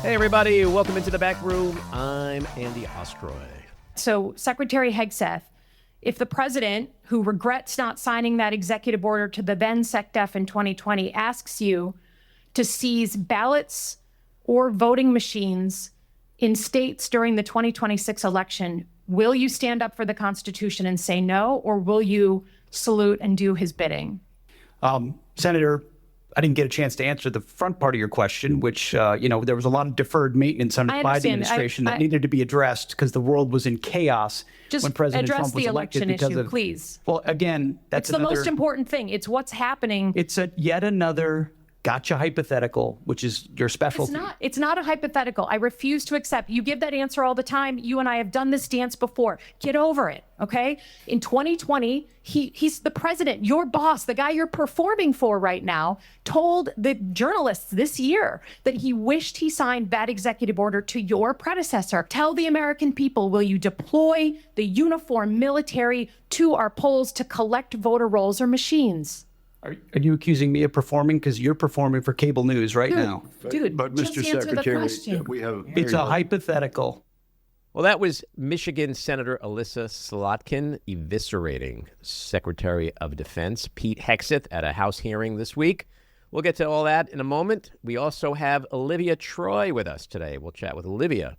Hey, everybody. Welcome into the back room. I'm Andy Ostroy. So, Secretary Hegseth, if the president, who regrets not signing that executive order to the then Sec Def in 2020, asks you to seize ballots or voting machines in states during the 2026 election, will you stand up for the Constitution and say no, or will you salute and do his bidding? Senator, I didn't get a chance to answer the front part of your question, which, there was a lot of deferred maintenance under the Biden administration that needed to be addressed because the world was in chaos when President Trump was elected. Just address the election issue, please. Well, again, that's the most important thing. It's what's happening. It's yet another gotcha hypothetical, which is your specialty. It's not a hypothetical. I refuse to accept. You give that answer all the time. You and I have done this dance before. Get over it, okay? In 2020, he's the president, your boss, the guy you're performing for right now, told the journalists this year that he wished he signed that executive order to your predecessor. Tell the American people, will you deploy the uniformed military to our polls to collect voter rolls or machines? Are you accusing me of performing? Because you're performing for cable news right now. Dude, but just Mr. answer the Secretary, question. we have It's a hypothetical. Well, that was Michigan Senator Elissa Slotkin eviscerating Secretary of Defense Pete Hegseth at a House hearing this week. We'll get to all that in a moment. We also have Olivia Troye with us today. We'll chat with Olivia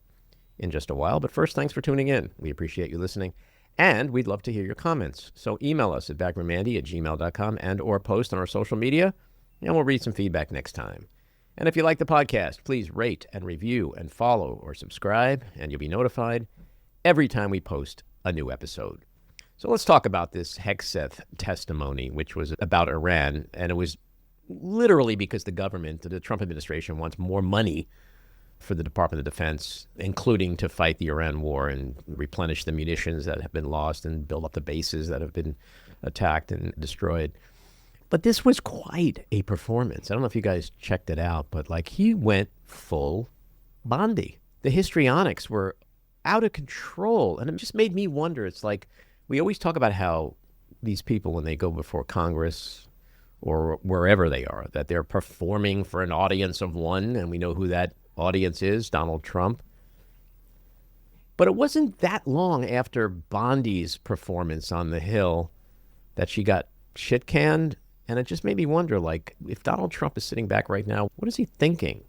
in just a while. But first, thanks for tuning in. We appreciate you listening. And we'd love to hear your comments. So email us at backroommandy@gmail.com and or post on our social media, and we'll read some feedback next time. And if you like the podcast, please rate and review and follow or subscribe, and you'll be notified every time we post a new episode. So let's talk about this Hegseth testimony, which was about Iran. And it was literally because the government, the Trump administration, wants more money for the Department of Defense, including to fight the Iran war and replenish the munitions that have been lost and build up the bases that have been attacked and destroyed. But this was quite a performance. I don't know if you guys checked it out, but he went full Bondi. The histrionics were out of control. And it just made me wonder. It's like we always talk about how these people, when they go before Congress or wherever they are, that they're performing for an audience of one. And we know who that audience is, Donald Trump. But it wasn't that long after Bondi's performance on the Hill that she got shit canned. And it just made me wonder, if Donald Trump is sitting back right now, what is he thinking?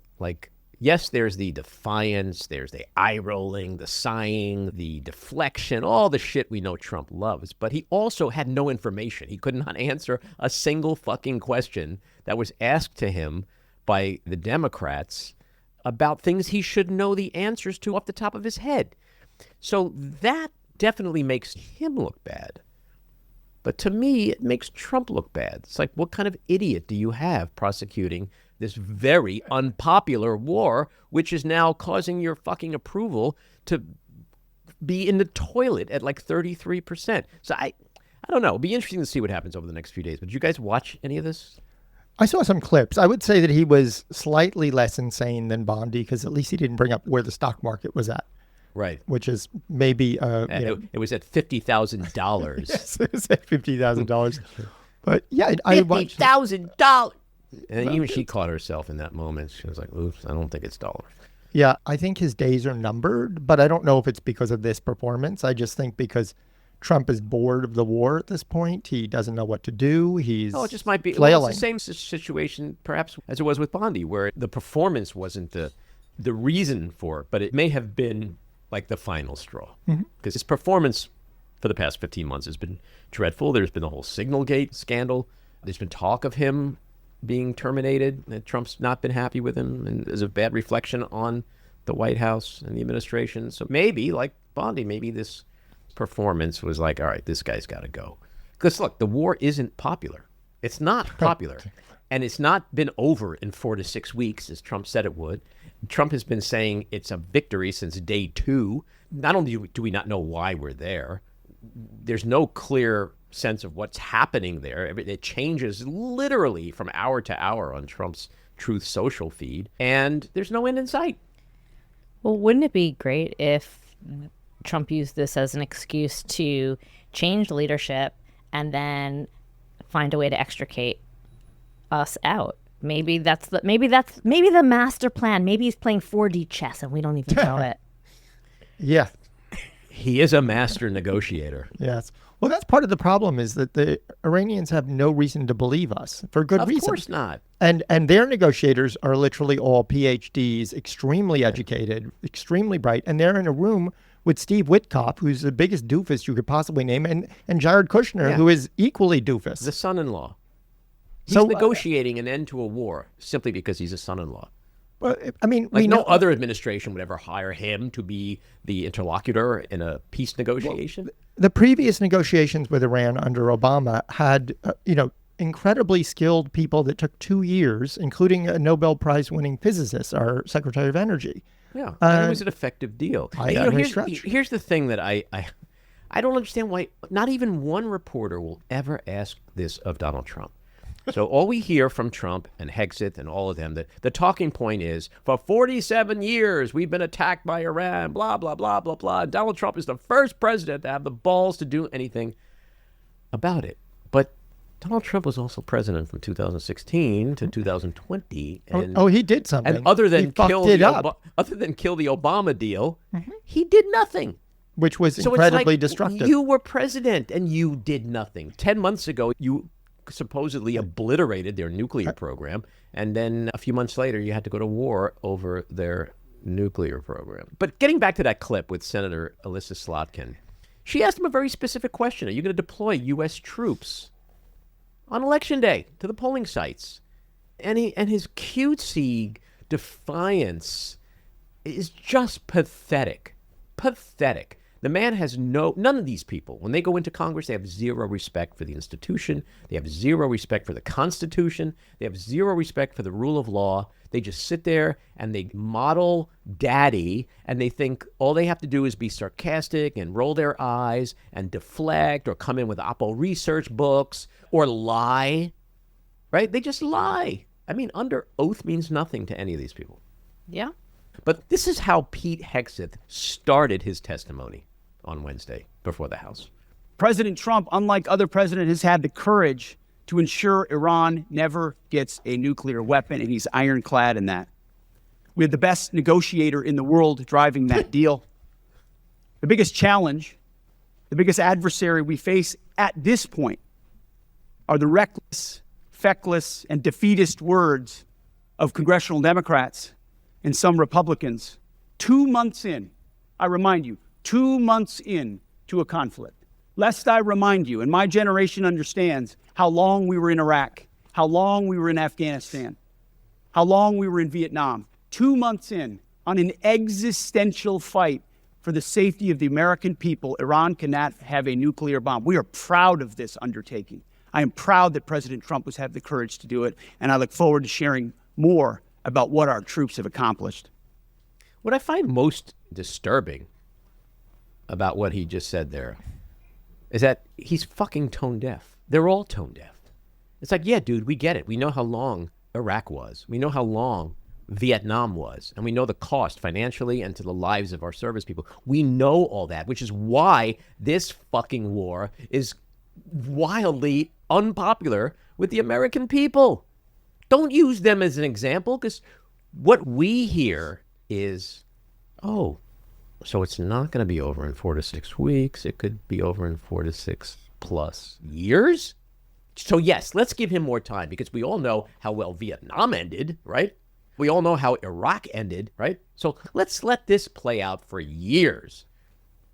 Yes, there's the defiance, there's the eye rolling, the sighing, the deflection, all the shit we know Trump loves. But he also had no information. He could not answer a single fucking question that was asked to him by the Democrats about things he should know the answers to off the top of his head. So that definitely makes him look bad. But to me, it makes Trump look bad. It's like, what kind of idiot do you have prosecuting this very unpopular war, which is now causing your fucking approval to be in the toilet at 33%? So I don't know. It'll be interesting to see what happens over the next few days. But did you guys watch any of this? I saw some clips. I would say that he was slightly less insane than Bondi because at least he didn't bring up where the stock market was at. Right. Which is maybe... it was at $50,000. Yes, it was at $50,000. But yeah, I watched... $50,000! And even she caught herself in that moment. She was like, oops, I don't think it's dollars. Yeah, I think his days are numbered, but I don't know if it's because of this performance. I just think because Trump is bored of the war at this point. He doesn't know what to do. He's it just might be flailing. It's the same situation, perhaps, as it was with Bondi, where the performance wasn't the reason for it, but it may have been the final straw. Because his performance for the past 15 months has been dreadful. There's been the whole Signalgate scandal. There's been talk of him being terminated, that Trump's not been happy with him, and is a bad reflection on the White House and the administration. So maybe, like Bondi, maybe this performance was all right, this guy's got to go. Because look, the war isn't popular. It's not popular. And it's not been over in 4 to 6 weeks, as Trump said it would. Trump has been saying it's a victory since day 2. Not only do we not know why we're there, there's no clear sense of what's happening there. It changes literally from hour to hour on Trump's Truth Social feed, and there's no end in sight. Well, wouldn't it be great if Trump used this as an excuse to change leadership and then find a way to extricate us out? Maybe the master plan. Maybe he's playing 4D chess and we don't even know it. Yeah. He is a master negotiator. Yes. Well, that's part of the problem, is that the Iranians have no reason to believe us for good reason. Of course not. And their negotiators are literally all PhDs, extremely educated, extremely bright, and they're in a room with Steve Witkoff, who's the biggest doofus you could possibly name, and Jared Kushner, who is equally doofus. The son-in-law. He's negotiating an end to a war simply because he's a son-in-law. Well, I mean, like no other administration would ever hire him to be the interlocutor in a peace negotiation. Well, the previous negotiations with Iran under Obama had, incredibly skilled people that took 2 years, including a Nobel Prize winning physicist, our Secretary of Energy. Yeah, and it was an effective deal. Here's the thing that I don't understand why not even one reporter will ever ask this of Donald Trump. So all we hear from Trump and Hegseth and all of them, the talking point is, for 47 years, we've been attacked by Iran, blah, blah, blah, blah, blah. And Donald Trump is the first president to have the balls to do anything about it. But Donald Trump was also president from 2016 to 2020. And, he did something. And other than kill the Obama deal, he did nothing. Which was incredibly destructive. You were president and you did nothing. 10 months ago, you supposedly obliterated their nuclear program, and then a few months later you had to go to war over their nuclear program. But getting back to that clip with Senator Elissa Slotkin, she asked him a very specific question. Are you going to deploy U.S. troops on Election Day to the polling sites? And his cutesy defiance is just pathetic. Pathetic. The man has none of these people, when they go into Congress, they have zero respect for the institution. They have zero respect for the Constitution. They have zero respect for the rule of law. They just sit there and they model daddy, and they think all they have to do is be sarcastic and roll their eyes and deflect or come in with Oppo research books or lie, right? They just lie. I mean, under oath means nothing to any of these people. Yeah. But this is how Pete Hegseth started his testimony on Wednesday before the House. President Trump, unlike other presidents, has had the courage to ensure Iran never gets a nuclear weapon, and he's ironclad in that. We have the best negotiator in the world driving that deal. The biggest challenge, the biggest adversary we face at this point are the reckless, feckless, and defeatist words of congressional Democrats and some Republicans 2 months in, I remind you, 2 months in to a conflict. Lest I remind you, and my generation understands how long we were in Iraq, how long we were in Afghanistan, how long we were in Vietnam. 2 months in on an existential fight for the safety of the American people, Iran cannot have a nuclear bomb. We are proud of this undertaking. I am proud that President Trump has had the courage to do it, and I look forward to sharing more about what our troops have accomplished. What I find most disturbing about what he just said there is that he's fucking tone deaf. They're all tone deaf. It's like, yeah, dude, we get it. We know how long Iraq was. We know how long Vietnam was. And we know the cost financially and to the lives of our service people. We know all that, which is why this fucking war is wildly unpopular with the American people. Don't use them as an example, because what we hear is, oh, so it's not going to be over in 4 to 6 weeks. It could be over in 4 to 6 plus years. So yes, let's give him more time, because we all know how well Vietnam ended, right? We all know how Iraq ended, right? So let's let this play out for years,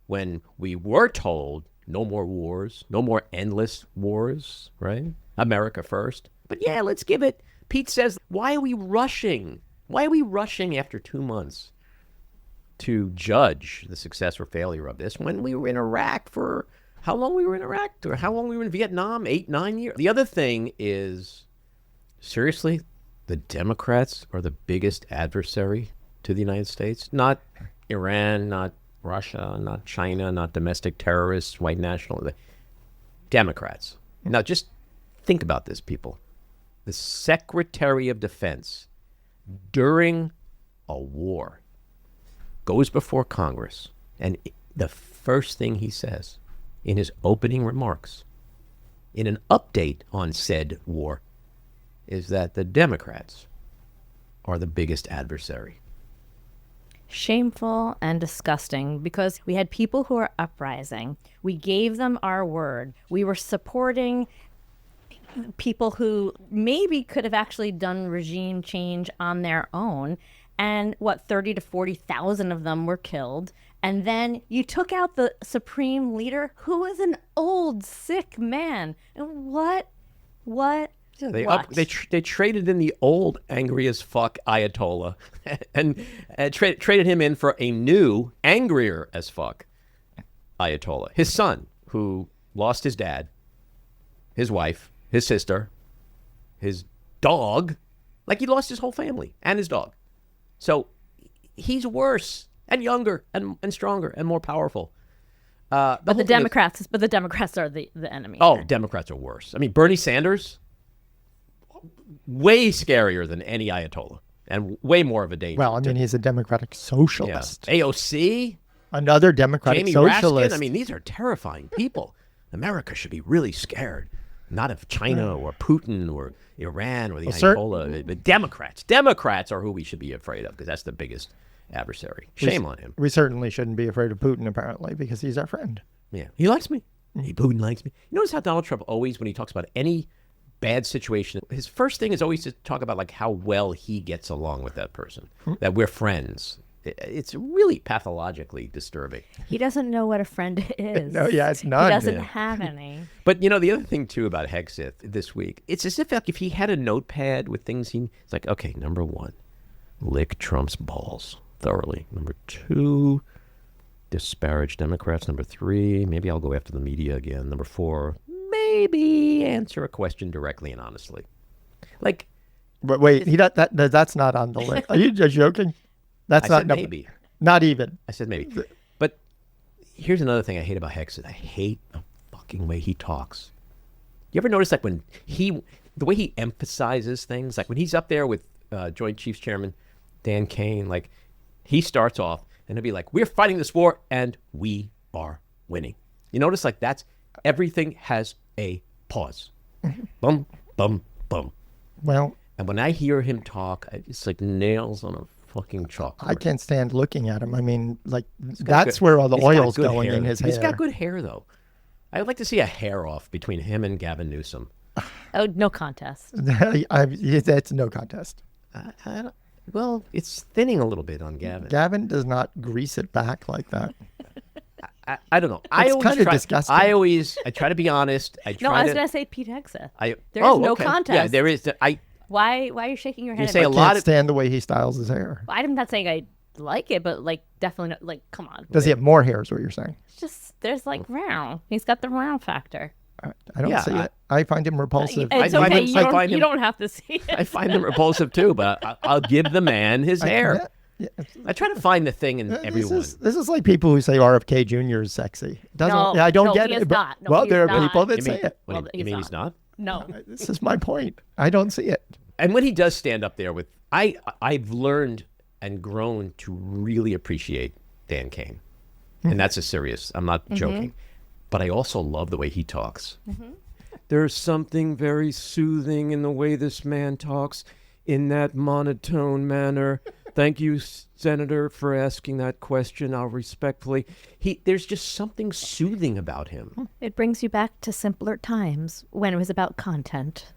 when we were told no more wars, no more endless wars, right? America first. But yeah, let's give it. Pete says, why are we rushing? Why are we rushing after 2 months to judge the success or failure of this, when we were in Iraq for how long we were in Iraq, or how long we were in Vietnam, 8, 9 years? The other thing is, seriously, the Democrats are the biggest adversary to the United States. Not Iran, not Russia, not China, not domestic terrorists, white nationalists. Democrats. Now just think about this, people. The Secretary of Defense, during a war, goes before Congress, and the first thing he says in his opening remarks, in an update on said war, is that the Democrats are the biggest adversary. Shameful and disgusting, because we had people who are uprising. We gave them our word. We were supporting people who maybe could have actually done regime change on their own. And 30 to 40,000 of them were killed. And then you took out the supreme leader, who was an old, sick man. And what? Yeah, they traded in the old, angry as fuck Ayatollah and traded him in for a new, angrier as fuck Ayatollah. His son, who lost his dad, his wife, his sister, his dog. Like, he lost his whole family and his dog. So he's worse and younger and stronger and more powerful. But the Democrats are the enemy. Oh, Democrats are worse. I mean, Bernie Sanders, way scarier than any Ayatollah and way more of a danger. Well, I mean, he's a Democratic socialist. Yeah. AOC, another Democratic Jamie socialist. Raskin. I mean, these are terrifying people. America should be really scared, not of China or Putin or Iran or the Ayatollah, but Democrats are who we should be afraid of, because that's the biggest adversary. Shame on him. We certainly shouldn't be afraid of Putin, apparently, because he's our friend. Yeah, he likes me. Putin likes me. You notice how Donald Trump always, when he talks about any bad situation, his first thing is always to talk about like how well he gets along with that person, that we're friends. It's really pathologically disturbing. He doesn't know what a friend is. No, yeah, it's not. He doesn't have any. But, the other thing, too, about Hegseth this week, it's as if he had a notepad with things it's like, okay, number 1, lick Trump's balls thoroughly. Number 2, disparage Democrats. Number 3, maybe I'll go after the media again. Number 4, maybe answer a question directly and honestly. Like, but wait, that's not on the list. Are you just joking? That's I said maybe. Not even. I said maybe. But here's another thing I hate about Hegseth. I hate the fucking way he talks. You ever notice, like, when the way he emphasizes things, like when he's up there with Joint Chiefs Chairman Dan Kane, like, he starts off and he'll be like, we're fighting this war and we are winning. You notice, like, everything has a pause. Bum, bum, bum. Well, and when I hear him talk, it's like nails on a fucking chalkboard. I can't stand looking at him. I mean, like, that's where all the oil's going in his hair. He's got good hair, though. I would like to see a hair off between him and Gavin Newsom. Oh, no contest. That's no contest. Well, it's thinning a little bit on Gavin. Gavin does not grease it back like that. I don't know. It's kind of disgusting. I try to be honest. I was going to say Pete Hegseth. There is no contest. Yeah, there is. Why are you shaking your head? You say at me? a lot. I can't stand the way he styles his hair. I'm not saying I like it, but like definitely not, like, come on. Does he have more hair is what you're saying? It's just, there's like round. He's got the round factor. I don't see it. I find him repulsive. It's okay. You don't have to see it. I find him repulsive too, but I'll give the man his hair. I try to find the thing in everyone. This is like people who say RFK Jr. is sexy. I don't get it. Not. No, well, there are not. people that say it. You mean he's not? No. This is my point. I don't see it. And when he does stand up there with, I've learned and grown to really appreciate Dan Kane. And that's a serious, I'm not joking. But I also love the way he talks. There's something very soothing in the way this man talks in that monotone manner. Thank you, Senator, for asking that question. I'll respectfully. There's just something soothing about him. It brings you back to simpler times when it was about content.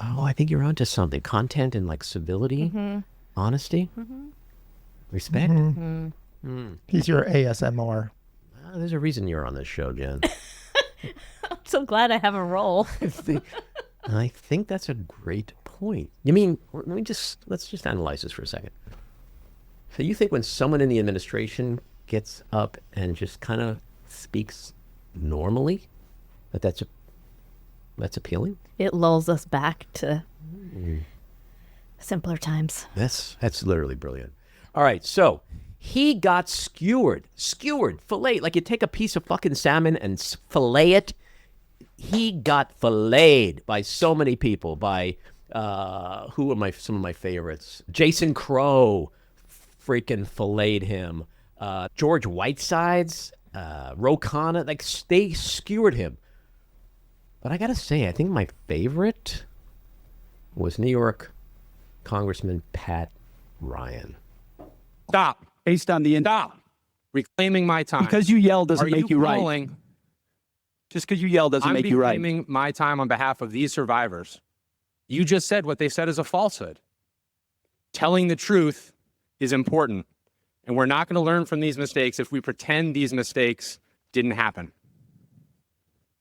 Oh, I think you're onto something. Content and like civility, honesty, respect. He's your ASMR. There's a reason you're on this show, Jen. I'm so glad I have a role. I think that's a great point. You mean, let's just analyze this for a second. So you think when someone in the administration gets up and just kind of speaks normally, that's appealing? It lulls us back to simpler times. That's literally brilliant. All right, so he got skewered, filleted. Like you take a piece of fucking salmon and fillet it. He got filleted by so many people. By who are some of my favorites? Jason Crow freaking filleted him. George Whitesides, Ro Khanna, like they skewered him. But I gotta say, I think my favorite was New York Congressman Pat Ryan. Stop. Based on the Stop. Reclaiming my time. because you yell doesn't make you right. Calling? Just because you yell doesn't I'm make you right. reclaiming my time on behalf of these survivors. You just said what they said is a falsehood. Telling the truth is important. And we're not going to learn from these mistakes if we pretend these mistakes didn't happen.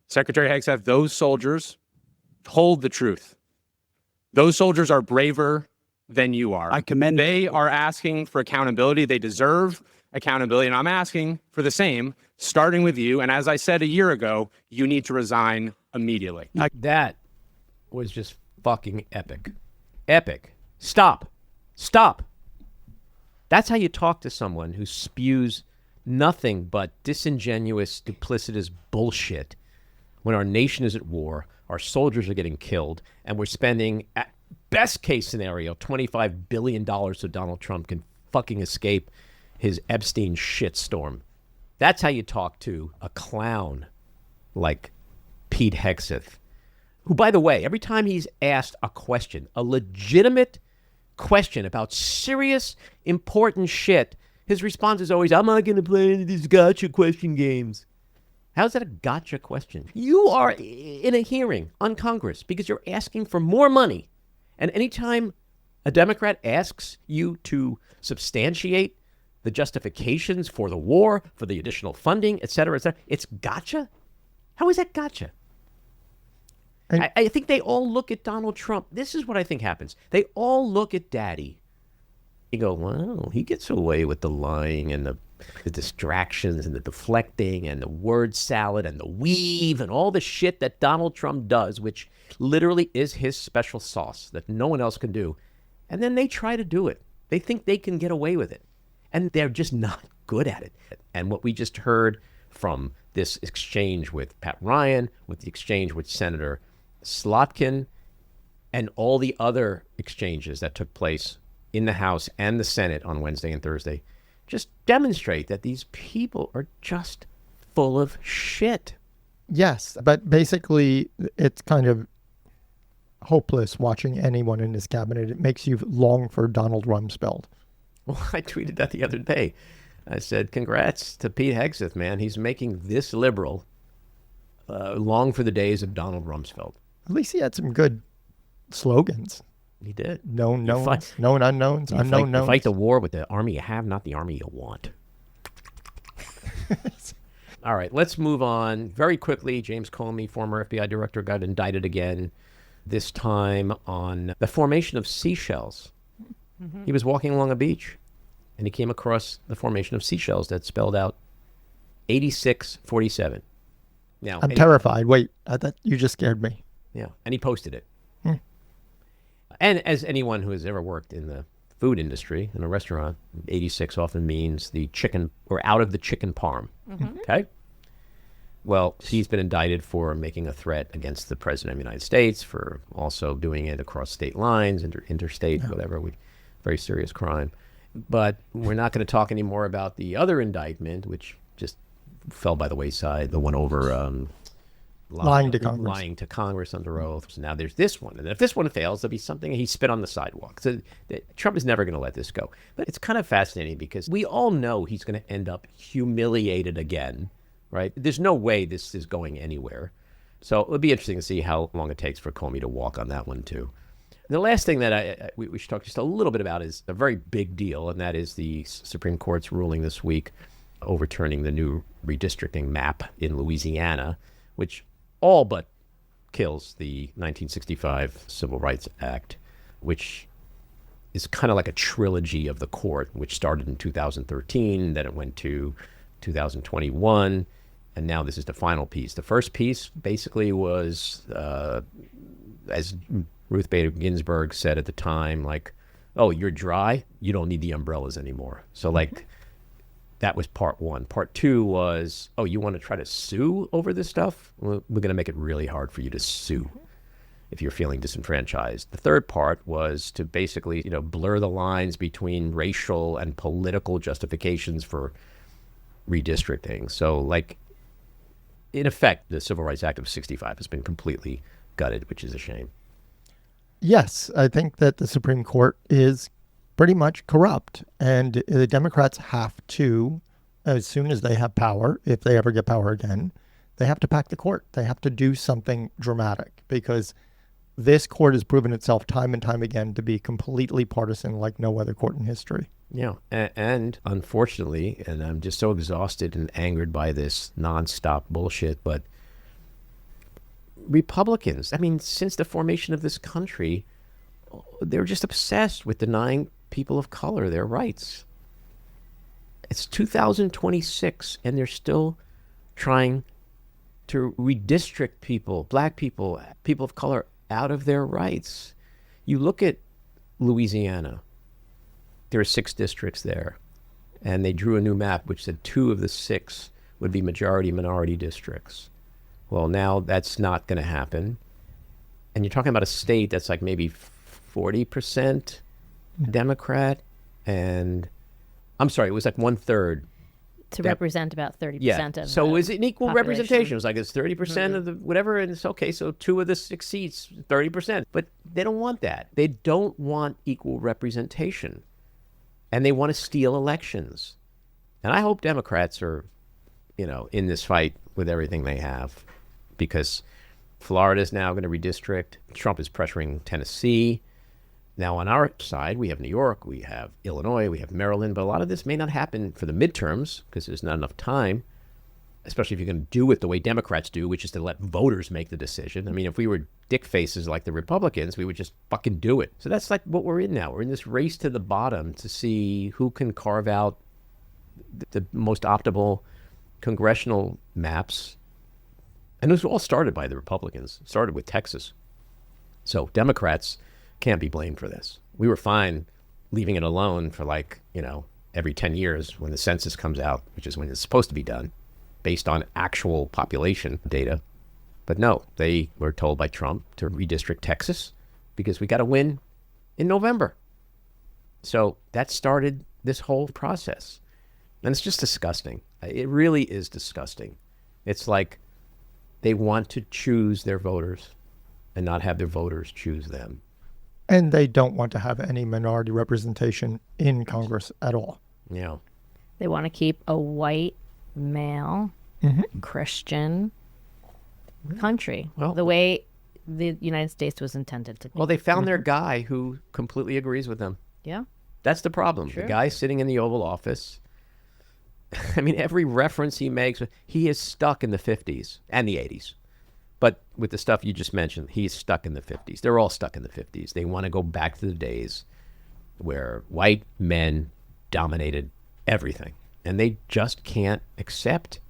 Secretary Hegseth, those soldiers told the truth. Those soldiers are braver than you are. I commend them. They are asking for accountability. They deserve accountability. And I'm asking for the same, starting with you. And as I said a year ago, you need to resign immediately. That was just fucking epic. Epic. Stop. Stop. That's how you talk to someone who spews nothing but disingenuous, duplicitous bullshit when our nation is at war, our soldiers are getting killed, and we're spending, at best case scenario, $25 billion so Donald Trump can fucking escape his Epstein shitstorm. That's how you talk to a clown like Pete Hegseth, who, by the way, every time he's asked a question, a legitimate question about serious, important shit, his response is always, I'm not going to play any of these gotcha question games. How's that a gotcha question? You are in a hearing on Congress because you're asking for more money. And anytime a Democrat asks you to substantiate the justifications for the war, for the additional funding, et cetera, it's gotcha? How is that gotcha? I think they all look at Donald Trump. This is what I think happens. They all look at Daddy. They go, wow, he gets away with the lying and the distractions and the deflecting and the word salad and the weave and all the shit that Donald Trump does, which literally is his special sauce that no one else can do. And then they try to do it. They think they can get away with it. And they're just not good at it. And what we just heard from this exchange with Pat Ryan, with the exchange with Senator Slotkin, and all the other exchanges that took place in the House and the Senate on Wednesday and Thursday just demonstrate that these people are just full of shit. Yes, but basically it's kind of hopeless watching anyone in this cabinet. It makes you long for Donald Rumsfeld. Well, I tweeted that the other day. I said, congrats to Pete Hegseth, man. He's making this liberal long for the days of Donald Rumsfeld. At least he had some good slogans. He did. Known knowns, known unknowns, unknown knowns. Fight the war with the army you have, not the army you want. All right, let's move on very quickly. James Comey, former FBI director, got indicted again, this time on the formation of seashells. Mm-hmm. He was walking along a beach, and he came across the formation of seashells that spelled out 8647. Now, I'm terrified. Wait, I thought you just scared me. Yeah, and he posted it. And as anyone who has ever worked in the food industry, in a restaurant, 86 often means the chicken, or out of the chicken parm. Mm-hmm. Okay? Well, he's been indicted for making a threat against the President of the United States, for also doing it across state lines, interstate, whatever, very serious crime. But we're not going to talk anymore about the other indictment, which just fell by the wayside, the one over lying to Congress. Lying to Congress under oath. So now there's this one. And if this one fails, there'll be something he spit on the sidewalk. So Trump is never going to let this go. But it's kind of fascinating because we all know he's going to end up humiliated again, right? There's no way this is going anywhere. So it'll be interesting to see how long it takes for Comey to walk on that one, too. And the last thing that we should talk just a little bit about is a very big deal, and that is the Supreme Court's ruling this week overturning the new redistricting map in Louisiana, which all but kills the 1965 Civil Rights Act, which is kind of like a trilogy of the court, which started in 2013, then it went to 2021, and now this is the final piece. The first piece basically was, as Ruth Bader Ginsburg said at the time, like, oh, you're dry, you don't need the umbrellas anymore. So like, that was part one. Part two was, oh, you want to try to sue over this stuff? Well, we're going to make it really hard for you to sue if you're feeling disenfranchised. The third part was to basically, blur the lines between racial and political justifications for redistricting. So, like, in effect, the Civil Rights Act of 65 has been completely gutted, which is a shame. Yes, I think that the Supreme Court is pretty much corrupt. And the Democrats have to, as soon as they have power, if they ever get power again, they have to pack the court. They have to do something dramatic, because this court has proven itself time and time again to be completely partisan like no other court in history. Yeah. And unfortunately, and I'm just so exhausted and angered by this nonstop bullshit, but Republicans, I mean, since the formation of this country, they're just obsessed with denying people of color their rights. It's 2026, and they're still trying to redistrict people, black people, people of color, out of their rights. You look at Louisiana, there are 6 districts there, and they drew a new map which said 2 of the 6 would be majority-minority districts. Well, now that's not going to happen. And you're talking about a state that's like maybe 40% Democrat, and I'm sorry, it was like 1/3 to represent about 30% yeah. of So the is it an equal population. representation? It was like it's 30% of the whatever, and it's okay. So 2 of the 6 seats, 30%. But they don't want that. They don't want equal representation, and they want to steal elections. And I hope Democrats are, in this fight with everything they have, because Florida is now going to redistrict. Trump is pressuring Tennessee. Now, on our side, we have New York, we have Illinois, we have Maryland, but a lot of this may not happen for the midterms because there's not enough time, especially if you're going to do it the way Democrats do, which is to let voters make the decision. I mean, if we were dick faces like the Republicans, we would just fucking do it. So that's like what we're in now. We're in this race to the bottom to see who can carve out the most optimal congressional maps. And it was all started by the Republicans. It started with Texas. So Democrats can't be blamed for this. We were fine leaving it alone for every 10 years when the census comes out, which is when it's supposed to be done, based on actual population data. But no, they were told by Trump to redistrict Texas because we got to win in November. So that started this whole process. And it's just disgusting. It really is disgusting. It's like they want to choose their voters and not have their voters choose them. And they don't want to have any minority representation in Congress at all. Yeah. They want to keep a white, male, Christian country, the way the United States was intended to be. Well, they found their guy who completely agrees with them. Yeah. That's the problem. Sure. The guy sitting in the Oval Office, I mean, every reference he makes, he is stuck in the 50s and the 80s. But with the stuff you just mentioned, he's stuck in the 50s. They're all stuck in the 50s. They want to go back to the days where white men dominated everything. And they just can't accept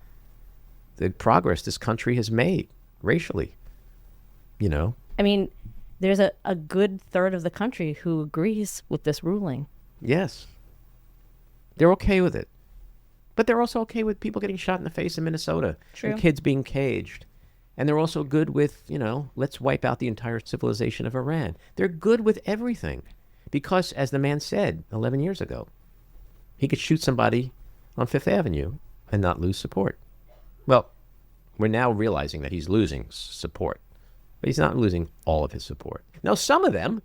the progress this country has made racially, I mean, there's a good third of the country who agrees with this ruling. Yes. They're okay with it. But they're also okay with people getting shot in the face in Minnesota. True. And kids being caged. And they're also good with, let's wipe out the entire civilization of Iran. They're good with everything. Because, as the man said 11 years ago, he could shoot somebody on Fifth Avenue and not lose support. Well, we're now realizing that he's losing support. But he's not losing all of his support. Now, some of them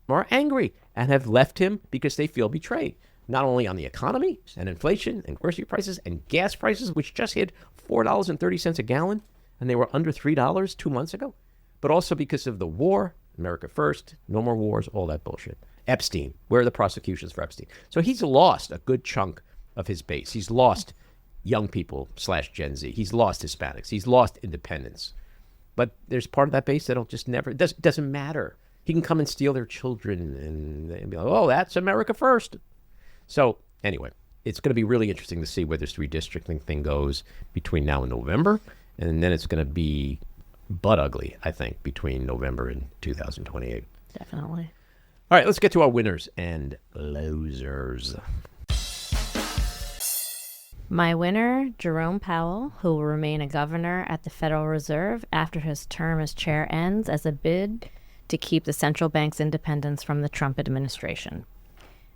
are angry and have left him because they feel betrayed. Not only on the economy and inflation and grocery prices and gas prices, which just hit $4.30 a gallon, and they were under $3 2 months ago, but also because of the war, America First, no more wars, all that bullshit. Epstein, where are the prosecutions for Epstein? So he's lost a good chunk of his base. He's lost young people / Gen Z. He's lost Hispanics. He's lost independents. But there's part of that base that'll just never, it doesn't matter. He can come and steal their children and be like, oh, that's America First. So anyway, it's going to be really interesting to see where this redistricting thing goes between now and November. And then it's going to be butt ugly, I think, between November and 2028. Definitely. All right, let's get to our winners and losers. My winner, Jerome Powell, who will remain a governor at the Federal Reserve after his term as chair ends as a bid to keep the central bank's independence from the Trump administration.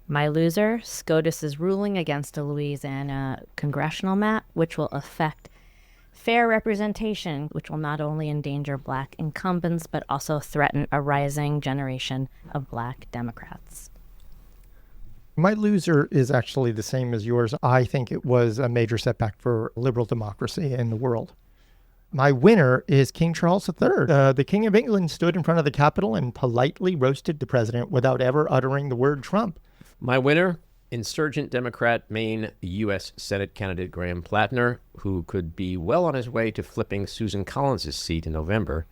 My loser, SCOTUS's ruling against a Louisiana congressional map, which will affect fair representation, which will not only endanger Black incumbents, but also threaten a rising generation of Black Democrats. My loser is actually the same as yours. I think it was a major setback for liberal democracy in the world. My winner is King Charles III. The King of England stood in front of the Capitol and politely roasted the president without ever uttering the word Trump. My winner, insurgent Democrat, Maine U.S. Senate candidate Graham Plattner, who could be well on his way to flipping Susan Collins' seat in November,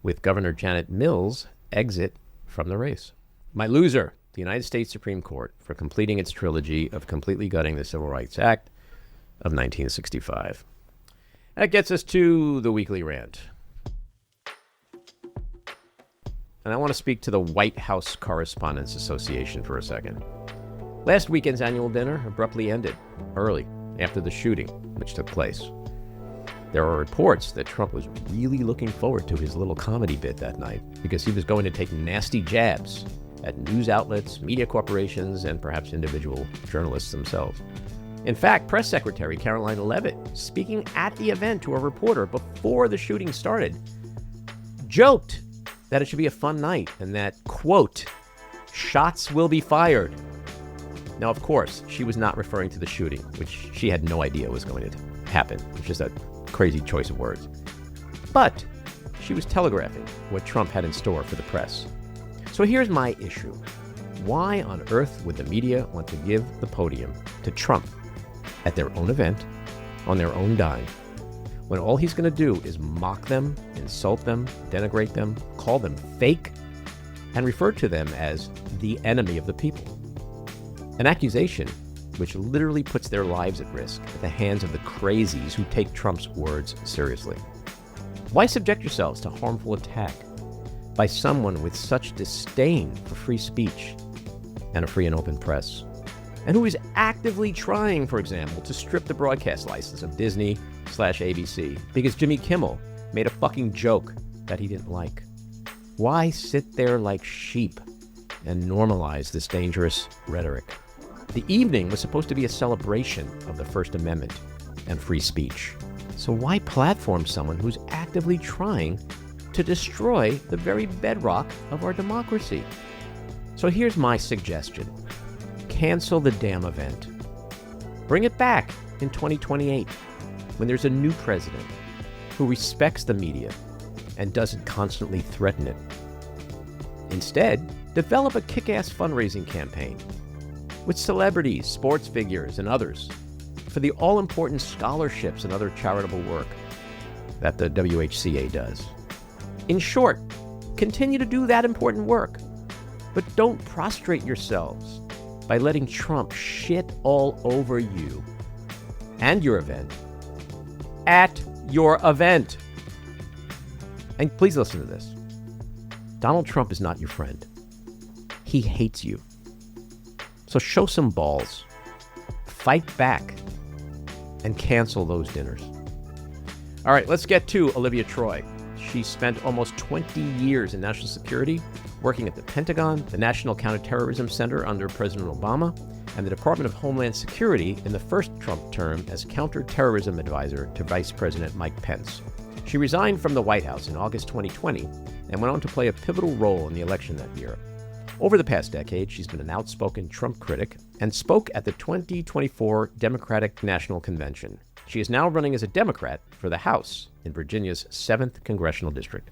with Governor Janet Mills' exit from the race. My loser, the United States Supreme Court, for completing its trilogy of completely gutting the Civil Rights Act of 1965. That gets us to the weekly rant. And I want to speak to the White House Correspondents Association for a second. Last weekend's annual dinner abruptly ended early after the shooting, which took place. There are reports that Trump was really looking forward to his little comedy bit that night because he was going to take nasty jabs at news outlets, media corporations, and perhaps individual journalists themselves. In fact, Press Secretary Caroline Leavitt, speaking at the event to a reporter before the shooting started, joked that it should be a fun night and that, quote, shots will be fired. Now, of course, she was not referring to the shooting, which she had no idea was going to happen, which is a crazy choice of words. But she was telegraphing what Trump had in store for the press. So here's my issue. Why on earth would the media want to give the podium to Trump at their own event, on their own dime, when all he's going to do is mock them, insult them, denigrate them, call them fake, and refer to them as the enemy of the people? An accusation which literally puts their lives at risk at the hands of the crazies who take Trump's words seriously. Why subject yourselves to harmful attack by someone with such disdain for free speech and a free and open press, and who is actively trying, for example, to strip the broadcast license of Disney/ABC because Jimmy Kimmel made a fucking joke that he didn't like? Why sit there like sheep and normalize this dangerous rhetoric? The evening was supposed to be a celebration of the First Amendment and free speech. So why platform someone who's actively trying to destroy the very bedrock of our democracy? So here's my suggestion. Cancel the damn event. Bring it back in 2028 when there's a new president who respects the media and doesn't constantly threaten it. Instead, develop a kick-ass fundraising campaign with celebrities, sports figures, and others for the all-important scholarships and other charitable work that the WHCA does. In short, continue to do that important work, but don't prostrate yourselves by letting Trump shit all over you and your event at your event. And please listen to this. Donald Trump is not your friend. He hates you. So show some balls, fight back, and cancel those dinners. All right, let's get to Olivia Troye. She spent almost 20 years in national security, working at the Pentagon, the National Counterterrorism Center under President Obama, and the Department of Homeland Security in the first Trump term as counterterrorism advisor to Vice President Mike Pence. She resigned from the White House in August 2020 and went on to play a pivotal role in the election that year. Over the past decade, she's been an outspoken Trump critic and spoke at the 2024 Democratic National Convention. She is now running as a Democrat for the House in Virginia's 7th Congressional District.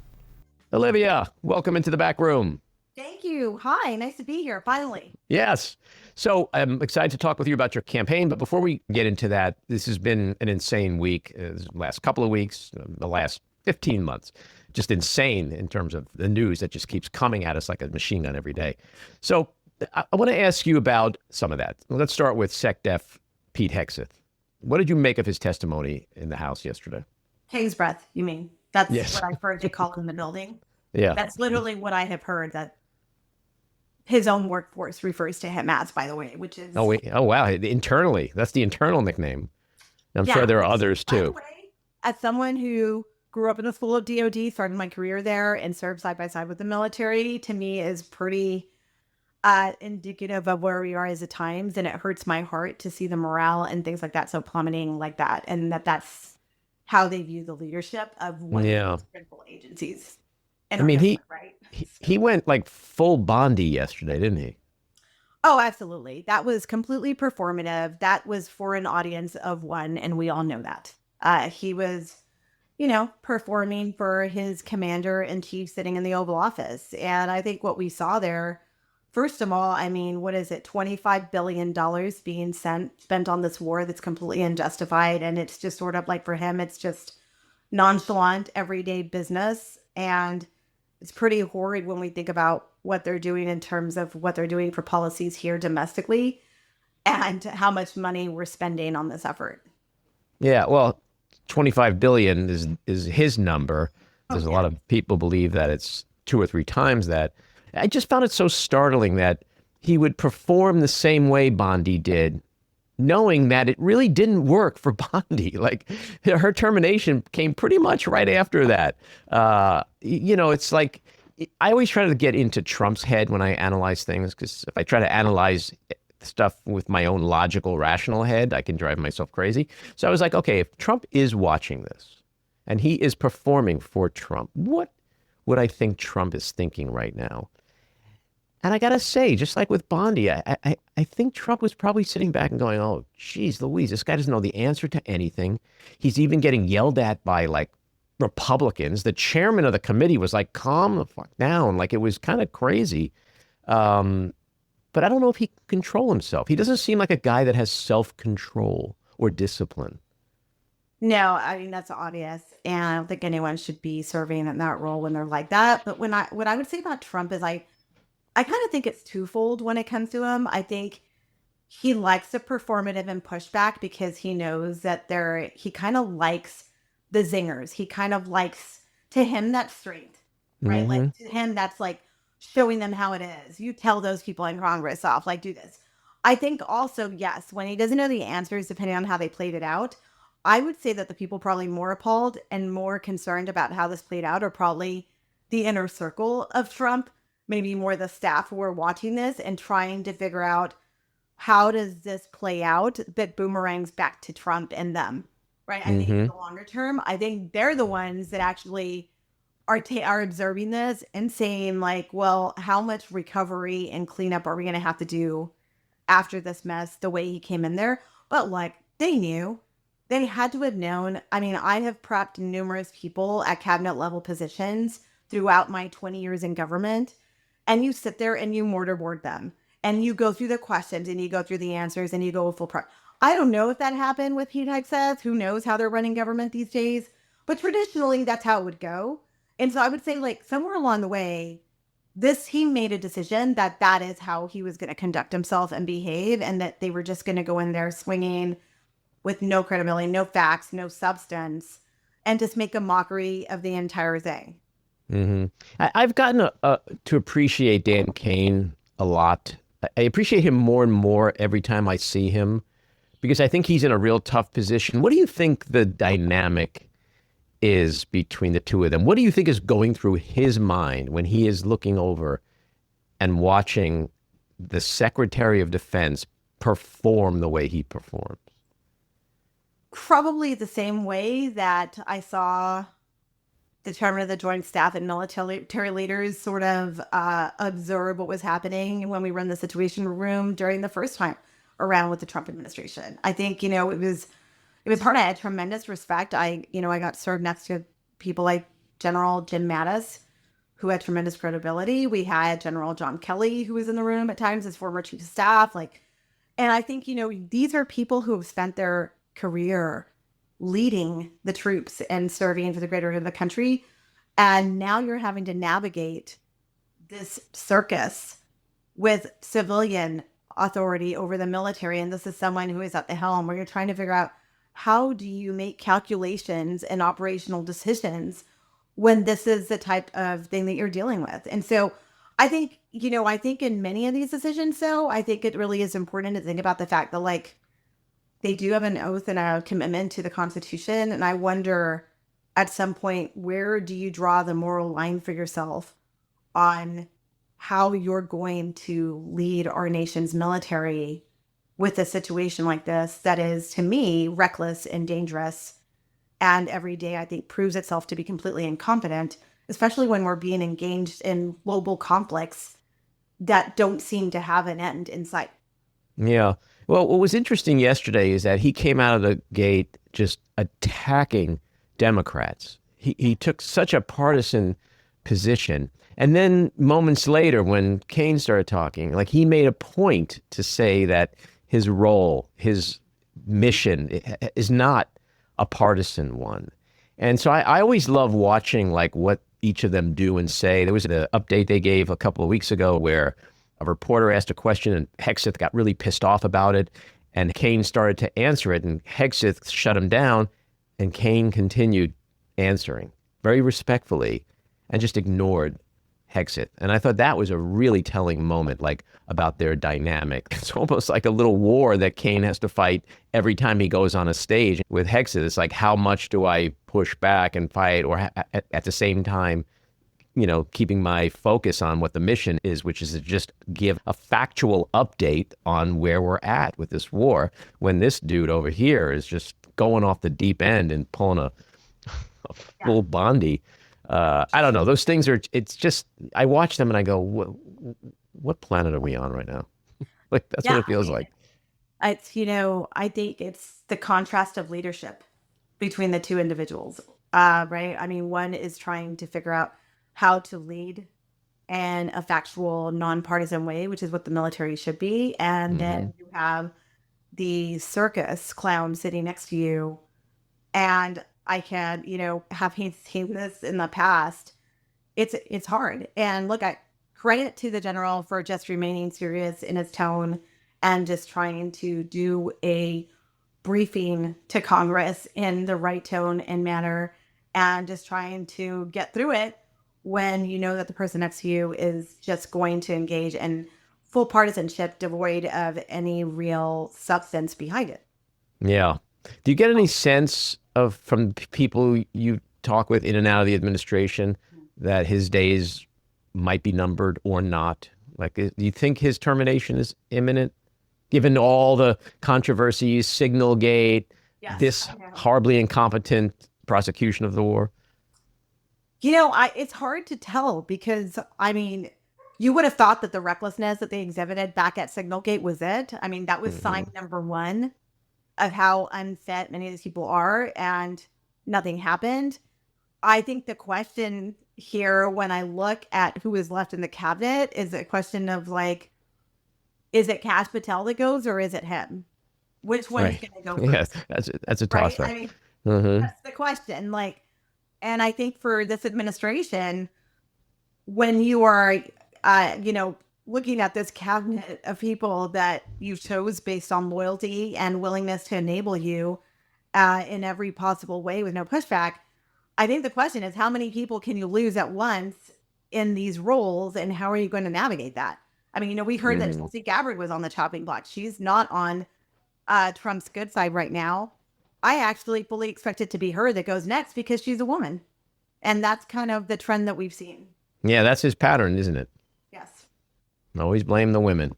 Olivia, welcome into the back room. Thank you. Hi, nice to be here, finally. Yes. So I'm excited to talk with you about your campaign, but before we get into that, this has been an insane week, the last couple of weeks, the last 15 months. Just insane in terms of the news that just keeps coming at us like a machine gun every day. So I want to ask you about some of that. Let's start with Sec Def Pete Hegseth. What did you make of his testimony in the House yesterday? Pig's breath, you mean? That's Yes. what I've heard you call in the building. Yeah. That's literally what I have heard that his own workforce refers to him as, by the way, which is... Oh, wow. Internally. That's the internal nickname. I'm sure there are others, By the too. way, as someone who grew up in the school of DOD, started my career there, and served side by side with the military, to me is pretty indicative of where we are as a times, and it hurts my heart to see the morale and things like that so plummeting like that, and that's how they view the leadership of one Yeah. of these critical agencies. I mean, Right? he went like full Bondi yesterday, didn't he? Oh, absolutely. That was completely performative. That was for an audience of one, and we all know that. He was, performing for his commander-in-chief sitting in the Oval Office. And I think what we saw there, first of all, I mean, what is it? $25 billion being spent on this war that's completely unjustified. And it's just sort of like, for him, it's just nonchalant, everyday business. And it's pretty horrid when we think about what they're doing in terms of what they're doing for policies here domestically and how much money we're spending on this effort. Yeah, well, 25 billion is his number. There's a lot of people believe that it's 2 or 3 times that. I just found it so startling that he would perform the same way Bondi did, knowing that it really didn't work for Bondi. Like, her termination came pretty much right after that. It's like, I always try to get into Trump's head when I analyze things, because if I try to analyze stuff with my own logical, rational head, I can drive myself crazy. So I was like, okay, if Trump is watching this and he is performing for Trump, what would I think Trump is thinking right now? And I got to say, just like with Bondi, I think Trump was probably sitting back and going, oh, geez, Louise, this guy doesn't know the answer to anything. He's even getting yelled at by like Republicans. The chairman of the committee was like, calm the fuck down. Like, it was kind of crazy. But I don't know if he can control himself. He doesn't seem like a guy that has self-control or discipline. No, I mean, that's obvious. And I don't think anyone should be serving in that role when they're like that. But what I would say about Trump is I kind of think it's twofold when it comes to him. I think he likes the performative and pushback because he knows that he kind of likes the zingers. He kind of likes, to him, that's strength, right? Mm-hmm. Like, to him, that's like showing them how it is. You tell those people in Congress off, like, do this. I think also, yes, when he doesn't know the answers, depending on how they played it out, I would say that the people probably more appalled and more concerned about how this played out are probably the inner circle of Trump, maybe more the staff who are watching this and trying to figure out, how does this play out that boomerangs back to Trump and them, right? I think in the longer term, I think they're the ones that actually are observing this and saying, like, well, how much recovery and cleanup are we going to have to do after this mess, the way he came in there? But like, they knew. They had to have known. I mean, I have prepped numerous people at cabinet level positions throughout my 20 years in government. And you sit there and you mortarboard them. And you go through the questions and you go through the answers and you go full prep. I don't know if that happened with Pete Hegseth. Who knows how they're running government these days? But traditionally, that's how it would go. And so I would say, like, somewhere along the way, he made a decision that is how he was going to conduct himself and behave, and that they were just going to go in there swinging with no credibility, no facts, no substance, and just make a mockery of the entire thing. Mm-hmm. I've gotten to appreciate Dan Kane a lot. I appreciate him more and more every time I see him, because I think he's in a real tough position. What do you think the dynamic is between the two of them? What do you think is going through his mind when he is looking over and watching the Secretary of Defense perform the way he performs? Probably the same way that I saw the chairman of the Joint Staff and military leaders sort of observe what was happening when we were in the Situation Room during the first time around with the Trump administration. I think, it was part of, I had tremendous respect. I got served next to people like General Jim Mattis, who had tremendous credibility. We had General John Kelly, who was in the room at times as former chief of staff. And I think, these are people who have spent their career leading the troops and serving for the greater good of the country. And now you're having to navigate this circus with civilian authority over the military. And this is someone who is at the helm, where you're trying to figure out, how do you make calculations and operational decisions when this is the type of thing that you're dealing with? And so I think, in many of these decisions, though, I think it really is important to think about the fact that, they do have an oath and a commitment to the Constitution. And I wonder, at some point, where do you draw the moral line for yourself on how you're going to lead our nation's military with a situation like this that is, to me, reckless and dangerous and every day, I think, proves itself to be completely incompetent, especially when we're being engaged in global conflicts that don't seem to have an end in sight. Yeah. Well, what was interesting yesterday is that he came out of the gate just attacking Democrats. He took such a partisan position. And then moments later, when Kaine started talking, like, he made a point to say that his role, his mission is not a partisan one. And so I always love watching like what each of them do and say. There was an update they gave a couple of weeks ago where a reporter asked a question and Hegseth got really pissed off about it. And Kaine started to answer it and Hegseth shut him down. And Kaine continued answering very respectfully and just ignored Hegseth. And I thought that was a really telling moment, like, about their dynamic. It's almost like a little war that Kaine has to fight every time he goes on a stage with Hegseth. It's like, how much do I push back and fight, or at the same time, you know, keeping my focus on what the mission is, which is to just give a factual update on where we're at with this war, when this dude over here is just going off the deep end and pulling a full Bondi. I don't know. Those things are, it's just, I watch them and I go, what planet are we on right now? Like, that's what it feels like. It's, you know, I think it's the contrast of leadership between the two individuals, right? I mean, one is trying to figure out how to lead in a factual, nonpartisan way, which is what the military should be. And then you have the circus clown sitting next to you. And I can, you know, have seen this in the past. It's hard. And look, I credit to the general for just remaining serious in his tone and just trying to do a briefing to Congress in the right tone and manner, and just trying to get through it when you know that the person next to you is just going to engage in full partisanship devoid of any real substance behind it. Yeah. Do you get any sense of, from people you talk with in and out of the administration, that his days might be numbered or not? Like, do you think his termination is imminent, given all the controversies, Signalgate, this horribly incompetent prosecution of the war? You know, it's hard to tell because, I mean, you would have thought that the recklessness that they exhibited back at Signalgate was it. I mean, that was sign number one of how unfit many of these people are, and nothing happened. I think the question here, when I look at who is left in the cabinet, is a question of, like, is it Kash Patel that goes, or is it him? Which one is going to go first? Yes, that's a toss-up. Right? I mean, that's the question. Like, and I think for this administration, when you are, you know, looking at this cabinet of people that you chose based on loyalty and willingness to enable you in every possible way with no pushback, I think the question is, how many people can you lose at once in these roles, and how are you going to navigate that? I mean, you know, we heard that Tulsi Gabbard was on the chopping block. She's not on Trump's good side right now. I actually fully expect it to be her that goes next because she's a woman. And that's kind of the trend that we've seen. Yeah, that's his pattern, isn't it? Yes. Always blame the women.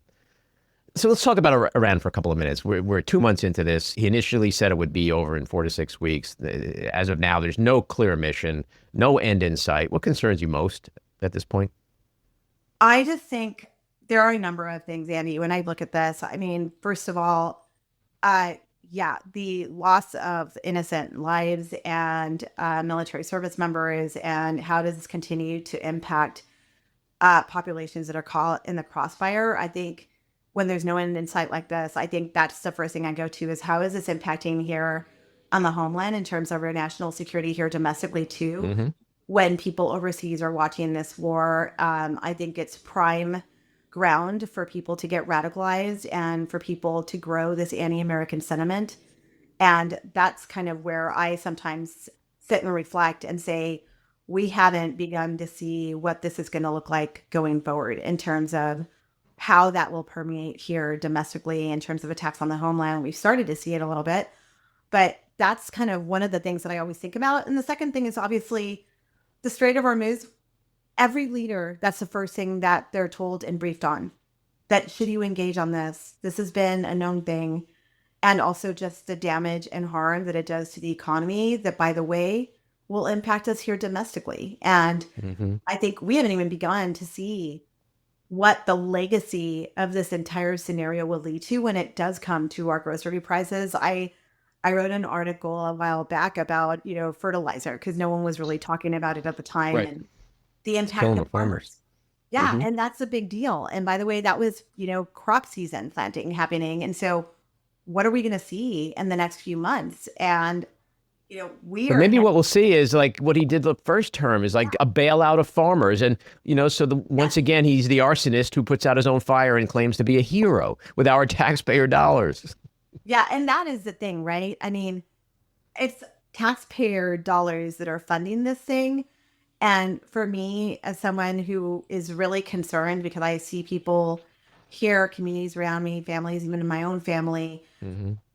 So let's talk about Iran for a couple of minutes. We're 2 months into this. He initially said it would be over in 4 to 6 weeks. As of now, there's no clear mission, no end in sight. What concerns you most at this point? I just think there are a number of things, Andy, when I look at this. I mean, first of all, the loss of innocent lives and military service members, and how does this continue to impact populations that are caught in the crossfire. I think when there's no end in sight like this, I think that's the first thing I go to is, how is this impacting here on the homeland in terms of our national security here domestically too? When people overseas are watching this war, I think it's prime ground for people to get radicalized and for people to grow this anti-American sentiment. And that's kind of where I sometimes sit and reflect and say, we haven't begun to see what this is going to look like going forward in terms of how that will permeate here domestically in terms of attacks on the homeland. We've started to see it a little bit, but that's kind of one of the things that I always think about. And the second thing is obviously the Strait of Hormuz. Every leader, that's the first thing that they're told and briefed on, that should you engage on this? This has been a known thing. and also just the damage and harm that it does to the economy that, by the way, will impact us here domestically. And I think we haven't even begun to see what the legacy of this entire scenario will lead to when it does come to our grocery prices. I wrote an article a while back about, fertilizer, because no one was really talking about it at the time. Right. And the impact Killing of the farmers. Yeah, and that's a big deal. And by the way, that was, crop season planting happening. And so what are we going to see in the next few months? And, But maybe what we'll see is like what he did the first term is like a bailout of farmers. And, once again, he's the arsonist who puts out his own fire and claims to be a hero with our taxpayer dollars. Yeah, and that is the thing, right? I mean, it's taxpayer dollars that are funding this thing. And for me, as someone who is really concerned, because I see people here, communities around me, families, even in my own family,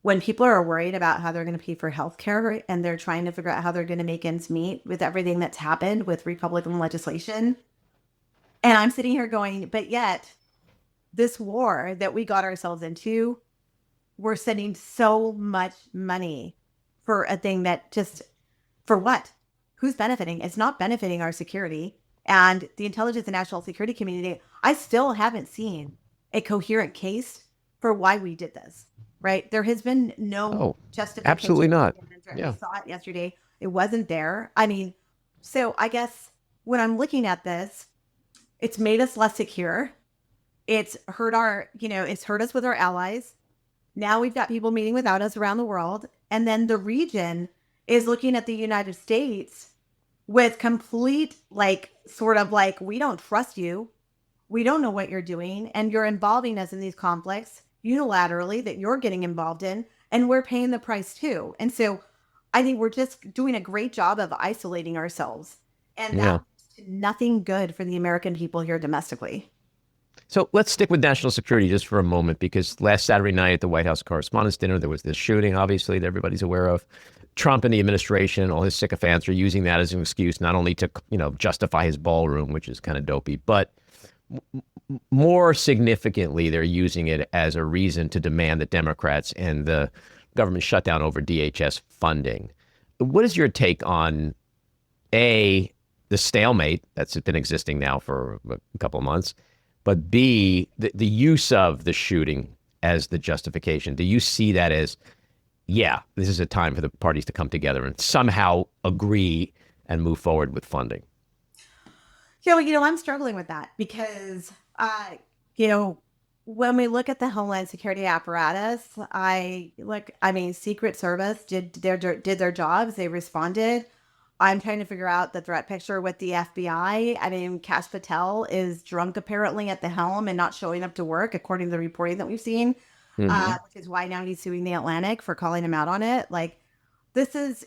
when people are worried about how they're going to pay for healthcare and they're trying to figure out how they're going to make ends meet with everything that's happened with Republican legislation. And I'm sitting here going, but yet this war that we got ourselves into, we're sending so much money for a thing that just, for what? Who's benefiting? It's not benefiting our security. And the intelligence and national security community, I still haven't seen a coherent case for why we did this, right? There has been no justification. Absolutely not. Yeah. We saw it yesterday. It wasn't there. I mean, so I guess when I'm looking at this, it's made us less secure. It's hurt it's hurt us with our allies. Now we've got people meeting without us around the world. And then the region is looking at the United States with complete, we don't trust you. We don't know what you're doing. And you're involving us in these conflicts unilaterally that you're getting involved in. And we're paying the price too. And so I think we're just doing a great job of isolating ourselves. And that's nothing good for the American people here domestically. So let's stick with national security just for a moment, because last Saturday night at the White House Correspondents' Dinner, there was this shooting, obviously, that everybody's aware of. Trump and the administration, all his sycophants are using that as an excuse, not only to, justify his ballroom, which is kind of dopey, but more significantly, they're using it as a reason to demand that Democrats and the government shut down over DHS funding. What is your take on, A, the stalemate that's been existing now for a couple of months, but B, the use of the shooting as the justification? Do you see that as, this is a time for the parties to come together and somehow agree and move forward with funding? Yeah, well, I'm struggling with that because, when we look at the Homeland Security apparatus, Secret Service did their jobs. They responded. I'm trying to figure out the threat picture with the FBI. Kash Patel is drunk apparently at the helm and not showing up to work, according to the reporting that we've seen, which is why now he's suing the Atlantic for calling him out on it. This is,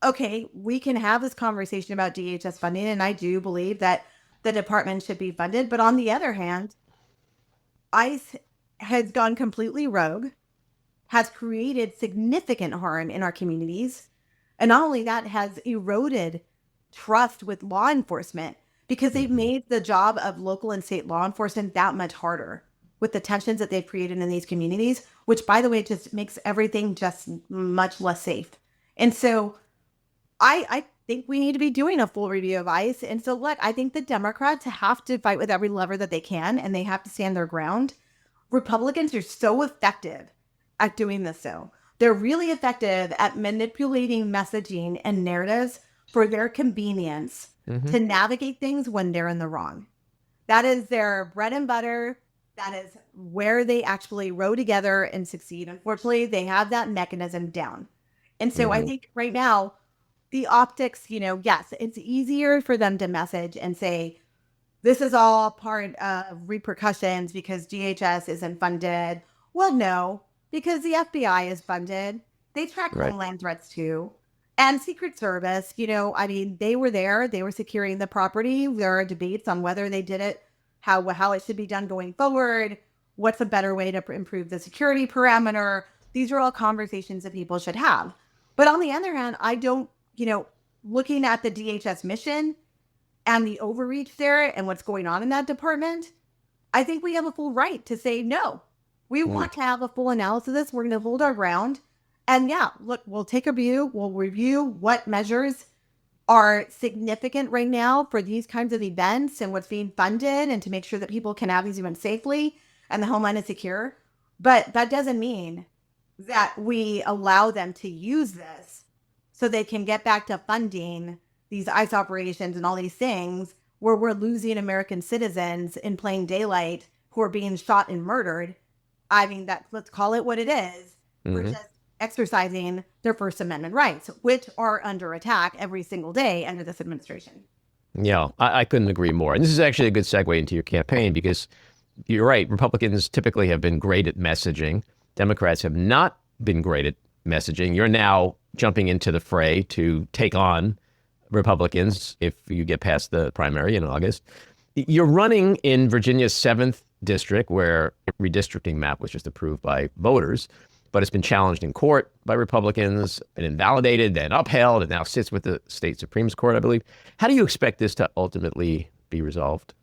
okay, we can have this conversation about DHS funding, and I do believe that the department should be funded. But on the other hand, ICE has gone completely rogue, has created significant harm in our communities. And not only that, has eroded trust with law enforcement because they've made the job of local and state law enforcement that much harder with the tensions that they've created in these communities, which, by the way, just makes everything just much less safe. And so I think we need to be doing a full review of ICE. And so I think the Democrats have to fight with every lever that they can, and they have to stand their ground. Republicans are so effective at doing this, though. They're really effective at manipulating messaging and narratives for their convenience to navigate things when they're in the wrong. That is their bread and butter. That is where they actually row together and succeed. Unfortunately, they have that mechanism down. And so I think right now, the optics, yes, it's easier for them to message and say, this is all part of repercussions because DHS isn't funded. Well, no. Because the FBI is funded. They track homeland threats too. And Secret Service, they were there. They were securing the property. There are debates on whether they did it, how it should be done going forward. What's a better way to improve the security parameter? These are all conversations that people should have. But on the other hand, I don't, looking at the DHS mission and the overreach there and what's going on in that department, I think we have a full right to say, no, We want to have a full analysis of this. We're going to hold our ground. And yeah, look, we'll take a view. We'll review what measures are significant right now for these kinds of events and what's being funded, and to make sure that people can have these events safely and the homeland is secure. But that doesn't mean that we allow them to use this so they can get back to funding these ICE operations and all these things where we're losing American citizens in plain daylight who are being shot and murdered. I mean, let's call it what it is. We're just exercising their First Amendment rights, which are under attack every single day under this administration. Yeah, I couldn't agree more. And this is actually a good segue into your campaign, because you're right. Republicans typically have been great at messaging. Democrats have not been great at messaging. You're now jumping into the fray to take on Republicans if you get past the primary in August. You're running in Virginia's 7th district, where a redistricting map was just approved by voters, but it's been challenged in court by Republicans, been invalidated, then upheld, and now sits with the state Supreme Court, I believe. How do you expect this to ultimately be resolved?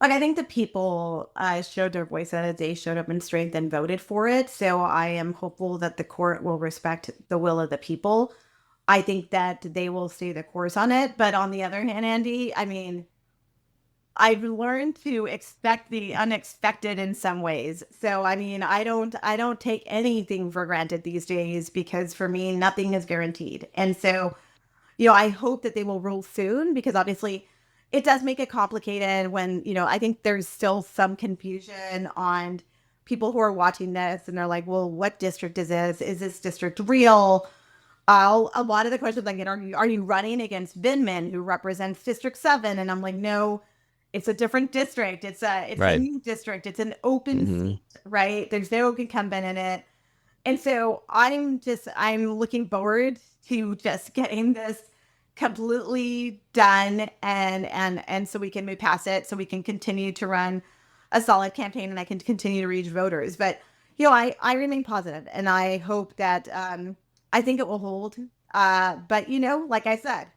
Like, I think the people showed their voices. They showed up in strength and voted for it. So I am hopeful that the court will respect the will of the people. I think that they will stay the course on it. But on the other hand, Andy, I mean, I've learned to expect the unexpected in some ways. So, I mean, I don't take anything for granted these days, because for me, nothing is guaranteed. And so, I hope that they will rule soon, because obviously it does make it complicated when, I think there's still some confusion on people who are watching this, and they're like, well, what district is this? Is this district real? A lot of the questions I get are you running against Vindman, who represents District 7? And I'm like, no, it's a different district. It's right. A new district. It's an open seat, right? There's no incumbent in it. And so I'm looking forward to just getting this completely done, and so we can move past it, so we can continue to run a solid campaign, and I can continue to reach voters. But, I remain positive, and I hope that, I think it will hold. But, like I said,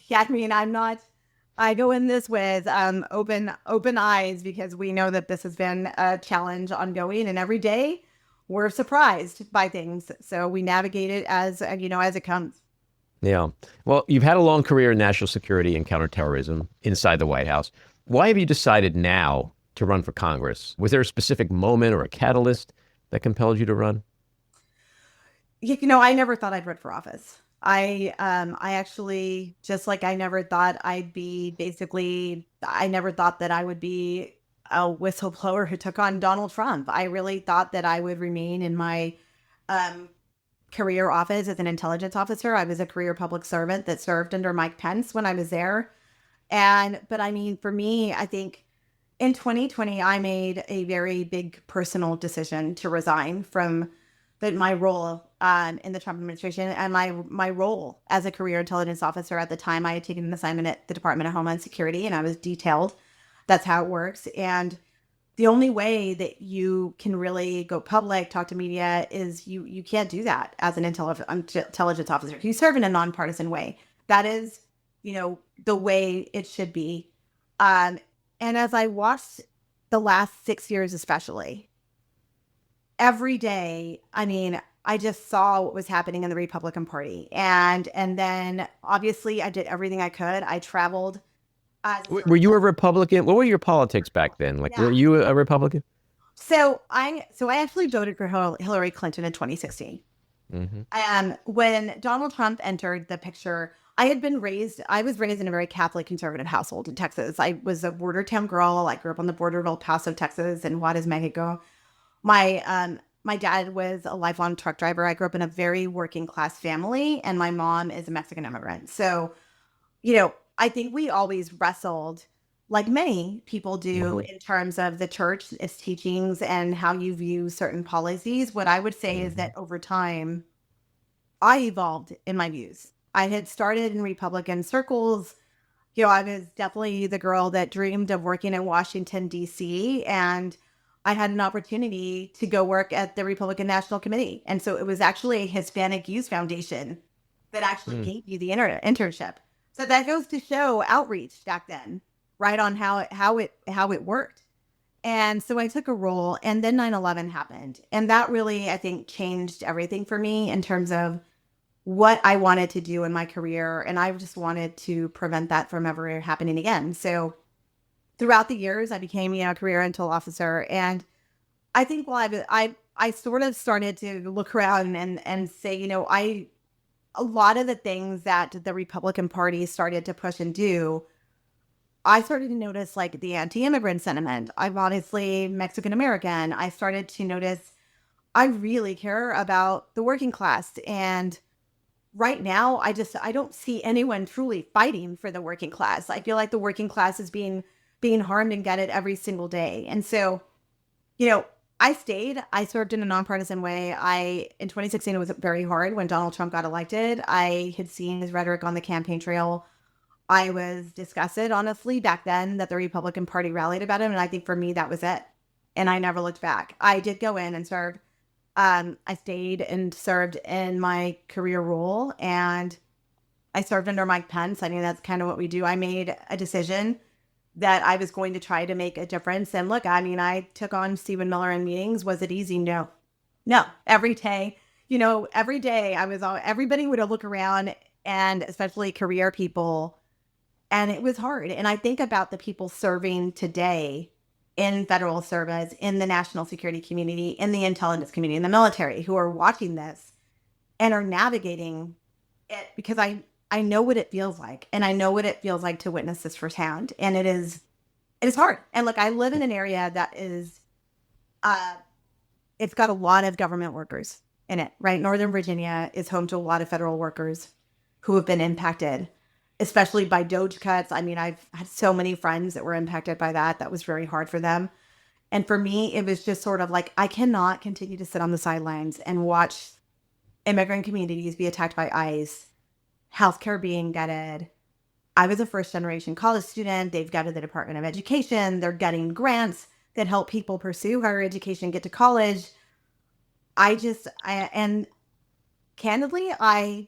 I mean, I go in this with open eyes, because we know that this has been a challenge ongoing, and every day we're surprised by things. So we navigate it as it comes. Yeah. Well, you've had a long career in national security and counterterrorism inside the White House. Why have you decided now to run for Congress? Was there a specific moment or a catalyst that compelled you to run? I never thought I'd run for office. I actually, just like I never thought I never thought that I would be a whistleblower who took on Donald Trump. I really thought that I would remain in my career office as an intelligence officer. I was a career public servant that served under Mike Pence when I was there. But I mean, for me, I think in 2020, I made a very big personal decision to resign from my role in the Trump administration, and my role as a career intelligence officer. At the time, I had taken an assignment at the Department of Homeland Security, and I was detailed. That's how it works. And the only way that you can really go public, talk to media, is you can't do that as an intelligence officer. You serve in a nonpartisan way. That is, the way it should be. And as I watched the last 6 years, especially, every day, I mean, I just saw what was happening in the Republican Party. And then obviously I did everything I could. I traveled. Were you a Republican? What were your politics back then? Like, were you a Republican? So I actually voted for Hillary Clinton in 2016. When Donald Trump entered the picture, I was raised in a very Catholic conservative household in Texas. I was a border town girl. I grew up on the border of El Paso, Texas, and Juarez, Mexico. My dad was a lifelong truck driver. I grew up in a very working class family, and my mom is a Mexican immigrant. So, I think we always wrestled, like many people do, in terms of the church, its teachings, and how you view certain policies. What I would say is that over time, I evolved in my views. I had started in Republican circles. I was definitely the girl that dreamed of working in Washington, D.C., and I had an opportunity to go work at the Republican National Committee. And so it was actually a Hispanic Youth Foundation that actually gave you the internship. So that goes to show outreach back then, right, on how it worked. And so I took a role, and then 9/11 happened. And that really, I think, changed everything for me in terms of what I wanted to do in my career. And I just wanted to prevent that from ever happening again. So throughout the years, I became, a career intel officer. And I think I sort of started to look around and say, a lot of the things that the Republican Party started to push and do, I started to notice like the anti-immigrant sentiment. I'm honestly Mexican American. I started to notice I really care about the working class. And right now, I don't see anyone truly fighting for the working class. I feel like the working class is being harmed and gutted every single day. And so, I stayed. I served in a nonpartisan way. In 2016, it was very hard when Donald Trump got elected. I had seen his rhetoric on the campaign trail. I was disgusted, honestly, back then that the Republican Party rallied about him. And I think for me, that was it. And I never looked back. I did go in and serve. I stayed and served in my career role. And I served under Mike Pence. I mean, that's kind of what we do. I made a decision that I was going to try to make a difference. And look, I took on Stephen Miller in meetings. Was it easy? No. Every day, everybody would look around, and especially career people. And it was hard. And I think about the people serving today in federal service, in the national security community, in the intelligence community, in the military, who are watching this and are navigating it, because I know what it feels like. And I know what it feels like to witness this firsthand. And it is hard. And look, I live in an area that is, it's got a lot of government workers in it, right? Northern Virginia is home to a lot of federal workers who have been impacted, especially by DOGE cuts. I've had so many friends that were impacted by that. That was very hard for them. And for me, it was just sort of like, I cannot continue to sit on the sidelines and watch immigrant communities be attacked by ICE, healthcare being gutted. I was a first-generation college student. They've gutted the Department of Education. They're getting grants that help people pursue higher education, get to college. And candidly, I'm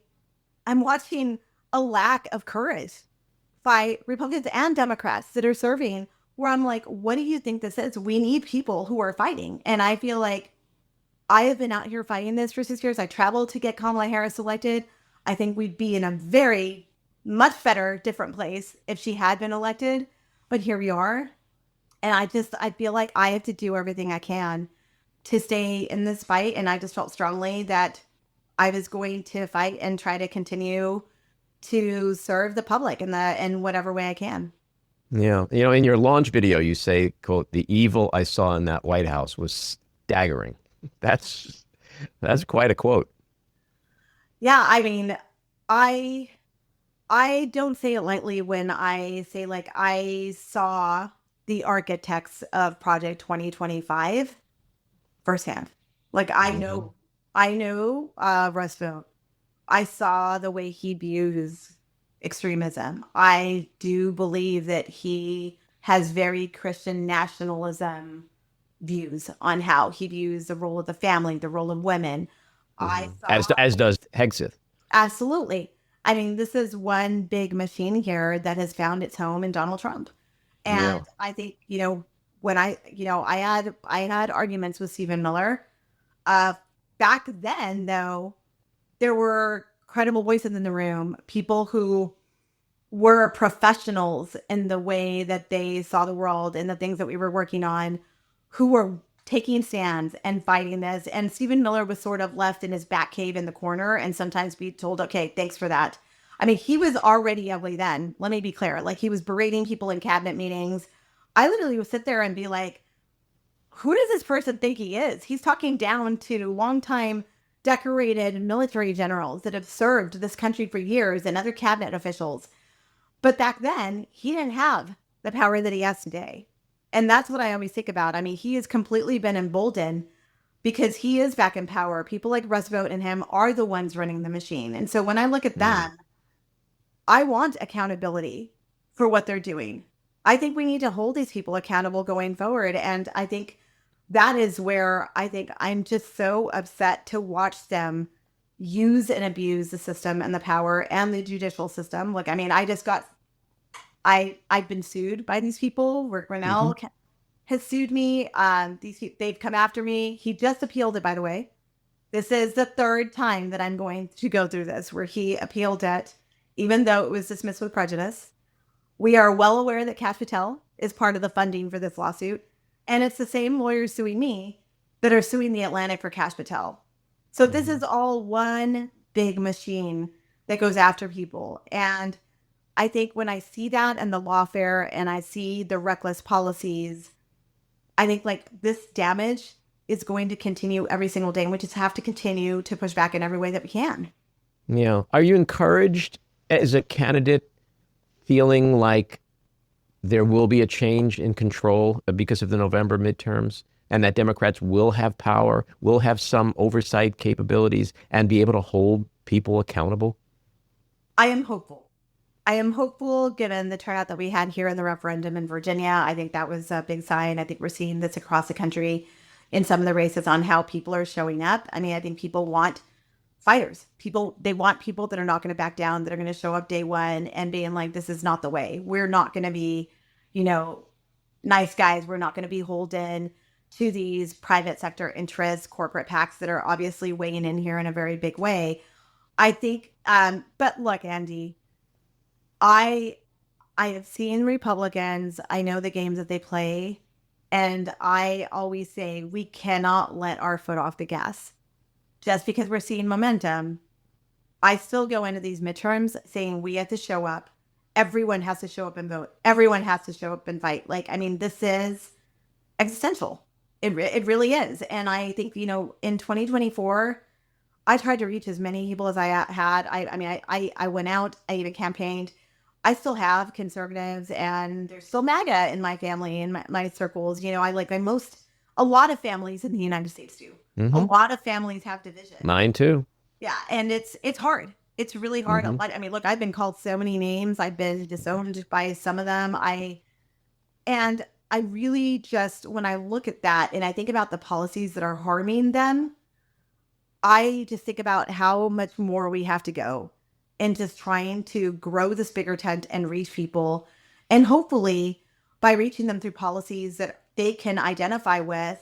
watching a lack of courage by Republicans and Democrats that are serving, where I'm like, what do you think this is? We need people who are fighting. And I feel like I have been out here fighting this for 6 years. I traveled to get Kamala Harris elected. I think we'd be in a very much better, different place if she had been elected. But here we are. And I feel like I have to do everything I can to stay in this fight. And I just felt strongly that I was going to fight and try to continue to serve the public in whatever way I can. Yeah. In your launch video, you say, quote, "The evil I saw in that White House was staggering." That's quite a quote. Yeah. I don't say it lightly when I say, like, I saw the architects of Project 2025 firsthand. Like, I know Russ Vogt. I saw the way he views extremism. I do believe that he has very Christian nationalism views on how he views the role of the family, the role of women. As does Hegseth. Absolutely. This is one big machine here that has found its home in Donald Trump. And yeah. I think, when I had arguments with Stephen Miller, back then, though, there were credible voices in the room, people who were professionals in the way that they saw the world and the things that we were working on, who were taking stands and fighting this. And Stephen Miller was sort of left in his back cave in the corner and sometimes be told, okay, thanks for that. He was already ugly then. Let me be clear. Like, he was berating people in cabinet meetings. I literally would sit there and be like, who does this person think he is? He's talking down to longtime decorated military generals that have served this country for years and other cabinet officials. But back then, he didn't have the power that he has today. And that's what I always think about. He has completely been emboldened because he is back in power. People like Russ Vogt and him are the ones running the machine. And so when I look at them, I want accountability for what they're doing. I think we need to hold these people accountable going forward. And I think that is where I'm just so upset to watch them use and abuse the system and the power and the judicial system. Look, I've been sued by these people. We're now has sued me. They've come after me. He just appealed it, by the way. This is the third time that I'm going to go through this where he appealed it, even though it was dismissed with prejudice. We are well aware that Kash Patel is part of the funding for this lawsuit. And it's the same lawyers suing me that are suing the Atlantic for Kash Patel. So this is all one big machine that goes after people. And I think when I see that and the lawfare and I see the reckless policies, I think like this damage is going to continue every single day. And we just have to continue to push back in every way that we can. Yeah. Are you encouraged as a candidate feeling like there will be a change in control because of the November midterms and that Democrats will have power, will have some oversight capabilities and be able to hold people accountable? I am hopeful. I am hopeful given the turnout that we had here in the referendum in Virginia. I think that was a big sign. I think we're seeing this across the country in some of the races on how people are showing up. I mean, I think people want fighters. They want people that are not going to back down, that are going to show up day one and being like, this is not the way. We're not going to be, nice guys. We're not going to be holden to these private sector interests, corporate PACs that are obviously weighing in here in a very big way. I think, but look, Andy, I have seen Republicans. I know the games that they play. And I always say we cannot let our foot off the gas. Just because we're seeing momentum, I still go into these midterms saying we have to show up. Everyone has to show up and vote. Everyone has to show up and fight. This is existential. It really is. And I think, in 2024, I tried to reach as many people as I had. I went out, I even campaigned. I still have conservatives and there's still MAGA in my family and my circles. A lot of families in the United States do. Mm-hmm. A lot of families have division. Mine too. Yeah. And it's hard. It's really hard. Mm-hmm. Look, I've been called so many names. I've been disowned by some of them. I really just, when I look at that and I think about the policies that are harming them, I just think about how much more we have to go. And just trying to grow this bigger tent and reach people. And hopefully by reaching them through policies that they can identify with.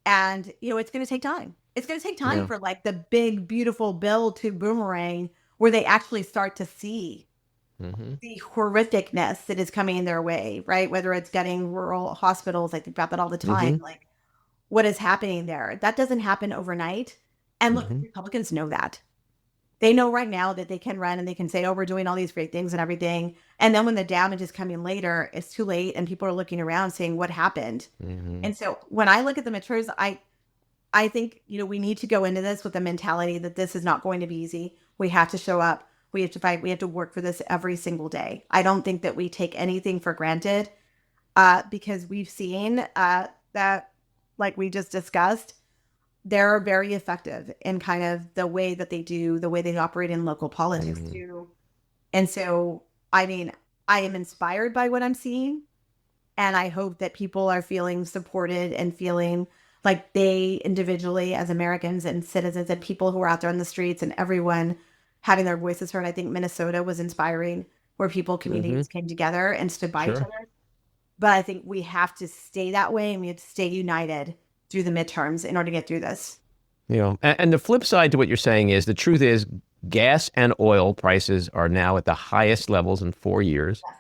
And, it's going to take time. It's going to take time for the big, beautiful bill to boomerang where they actually start to see the horrificness that is coming their way, right? Whether it's getting rural hospitals, I think about that all the time. What is happening there? That doesn't happen overnight. And look, Republicans know that. They know right now that they can run and they can say, oh, we're doing all these great things and everything. And then when the damage is coming later, it's too late. And people are looking around saying, what happened? And so when I look at the midterms, I think, we need to go into this with the mentality that this is not going to be easy. We have to show up. We have to fight. We have to work for this every single day. I don't think that we take anything for granted because we've seen that, like we just discussed, they're very effective in kind of the way that the way they operate in local politics too. And so, I am inspired by what I'm seeing. And I hope that people are feeling supported and feeling like they individually as Americans and citizens and people who are out there on the streets and everyone having their voices heard. I think Minnesota was inspiring where communities came together and stood by each other. But I think we have to stay that way and we have to stay united through the midterms in order to get through this. And the flip side to what you're saying is the truth is gas and oil prices are now at the highest levels in 4 years. Yes.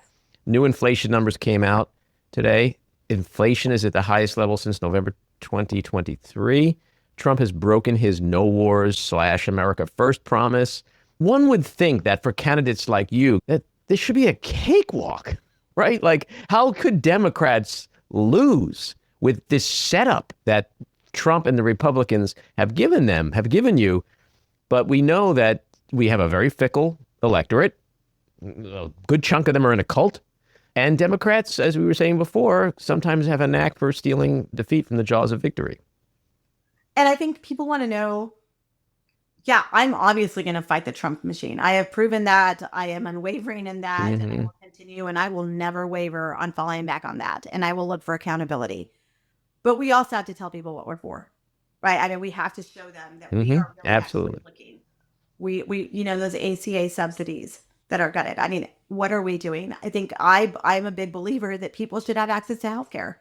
New inflation numbers came out today. Inflation is at the highest level since November 2023. Trump has broken his no wars / America first promise. One would think that for candidates like you, that this should be a cakewalk, right? How could Democrats lose with this setup that Trump and the Republicans have given you? But we know that we have a very fickle electorate. A good chunk of them are in a cult. And Democrats, as we were saying before, sometimes have a knack for stealing defeat from the jaws of victory. And I think people want to know, I'm obviously going to fight the Trump machine. I have proven that. I am unwavering in that. And I will continue. And I will never waver on falling back on that. And I will look for accountability. But we also have to tell people what we're for, right? We have to show them that we are really absolutely looking. We those ACA subsidies that are gutted. What are we doing? I think I'm a big believer that people should have access to healthcare.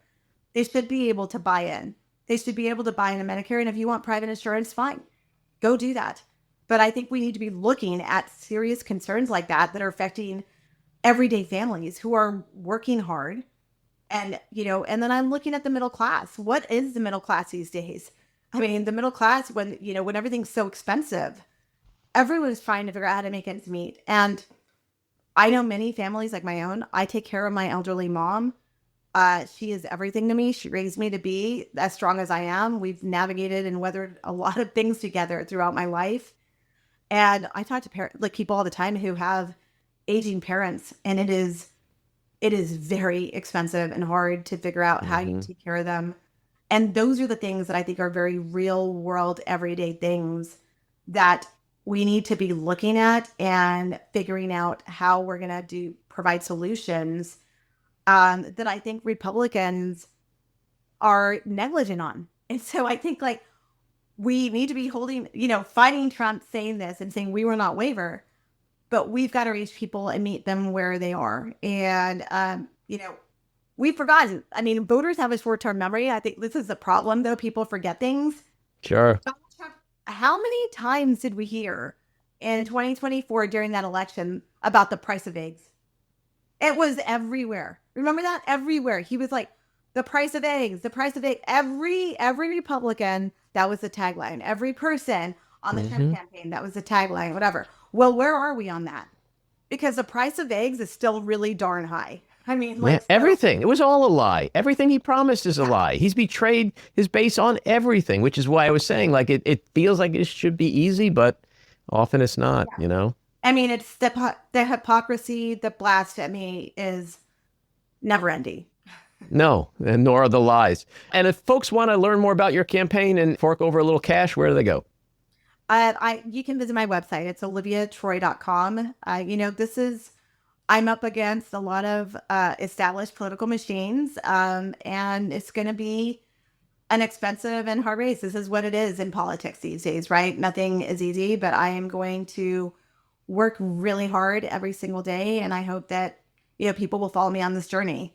They should be able to buy in. They should be able to buy into Medicare. And if you want private insurance, fine, go do that. But I think we need to be looking at serious concerns like that are affecting everyday families who are working hard. And, and then I'm looking at the middle class. What is the middle class these days? I mean, the middle class, when everything's so expensive, everyone is trying to figure out how to make ends meet. And I know many families like my own. I take care of my elderly mom. She is everything to me. She raised me to be as strong as I am. We've navigated and weathered a lot of things together throughout my life. And I talk to people all the time who have aging parents, and it is very expensive and hard to figure out how you take care of them. And those are the things that I think are very real world, everyday things that we need to be looking at and figuring out how we're going to provide solutions that I think Republicans are negligent on. And so I think we need to be fighting Trump saying this and saying we will not waver, but we've got to reach people and meet them where they are. And, we've forgotten. I mean, voters have a short-term memory. I think this is the problem, though. People forget things. Sure. How many times did we hear in 2024 during that election about the price of eggs? It was everywhere. Remember that? Everywhere. He was like, the price of eggs, the price of eggs. Every Republican, that was the tagline. Every person on the Trump campaign, that was the tagline, whatever. Well, where are we on that? Because the price of eggs is still really darn high. I mean, everything. It was all a lie. Everything he promised is a lie. He's betrayed his base on everything, which is why I was saying, it feels like it should be easy, but often it's not, I mean, it's the hypocrisy, the blasphemy is never ending. No, and nor are the lies. And if folks want to learn more about your campaign and fork over a little cash, where do they go? You can visit my website. It's oliviatroye.com. I'm up against a lot of established political machines, and it's going to be an expensive and hard race. This is what it is in politics these days, right? Nothing is easy, but I am going to work really hard every single day, and I hope that people will follow me on this journey.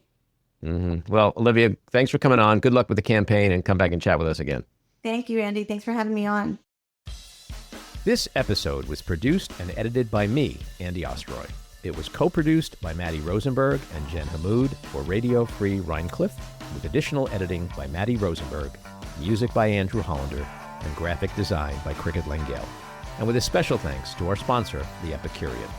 Mm-hmm. Well, Olivia, thanks for coming on. Good luck with the campaign, and come back and chat with us again. Thank you, Andy. Thanks for having me on. This episode was produced and edited by me, Andy Ostroy. It was co-produced by Maddie Rosenberg and Jen Hammoud for Radio Free Rhinecliff, with additional editing by Maddie Rosenberg, music by Andrew Hollander, and graphic design by Cricket Langell. And with a special thanks to our sponsor, The Epicurean.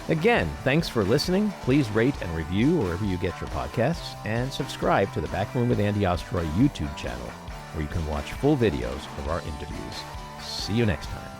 Again, thanks for listening. Please rate and review wherever you get your podcasts, and subscribe to the Backroom with Andy Ostroy YouTube channel, where you can watch full videos of our interviews. See you next time.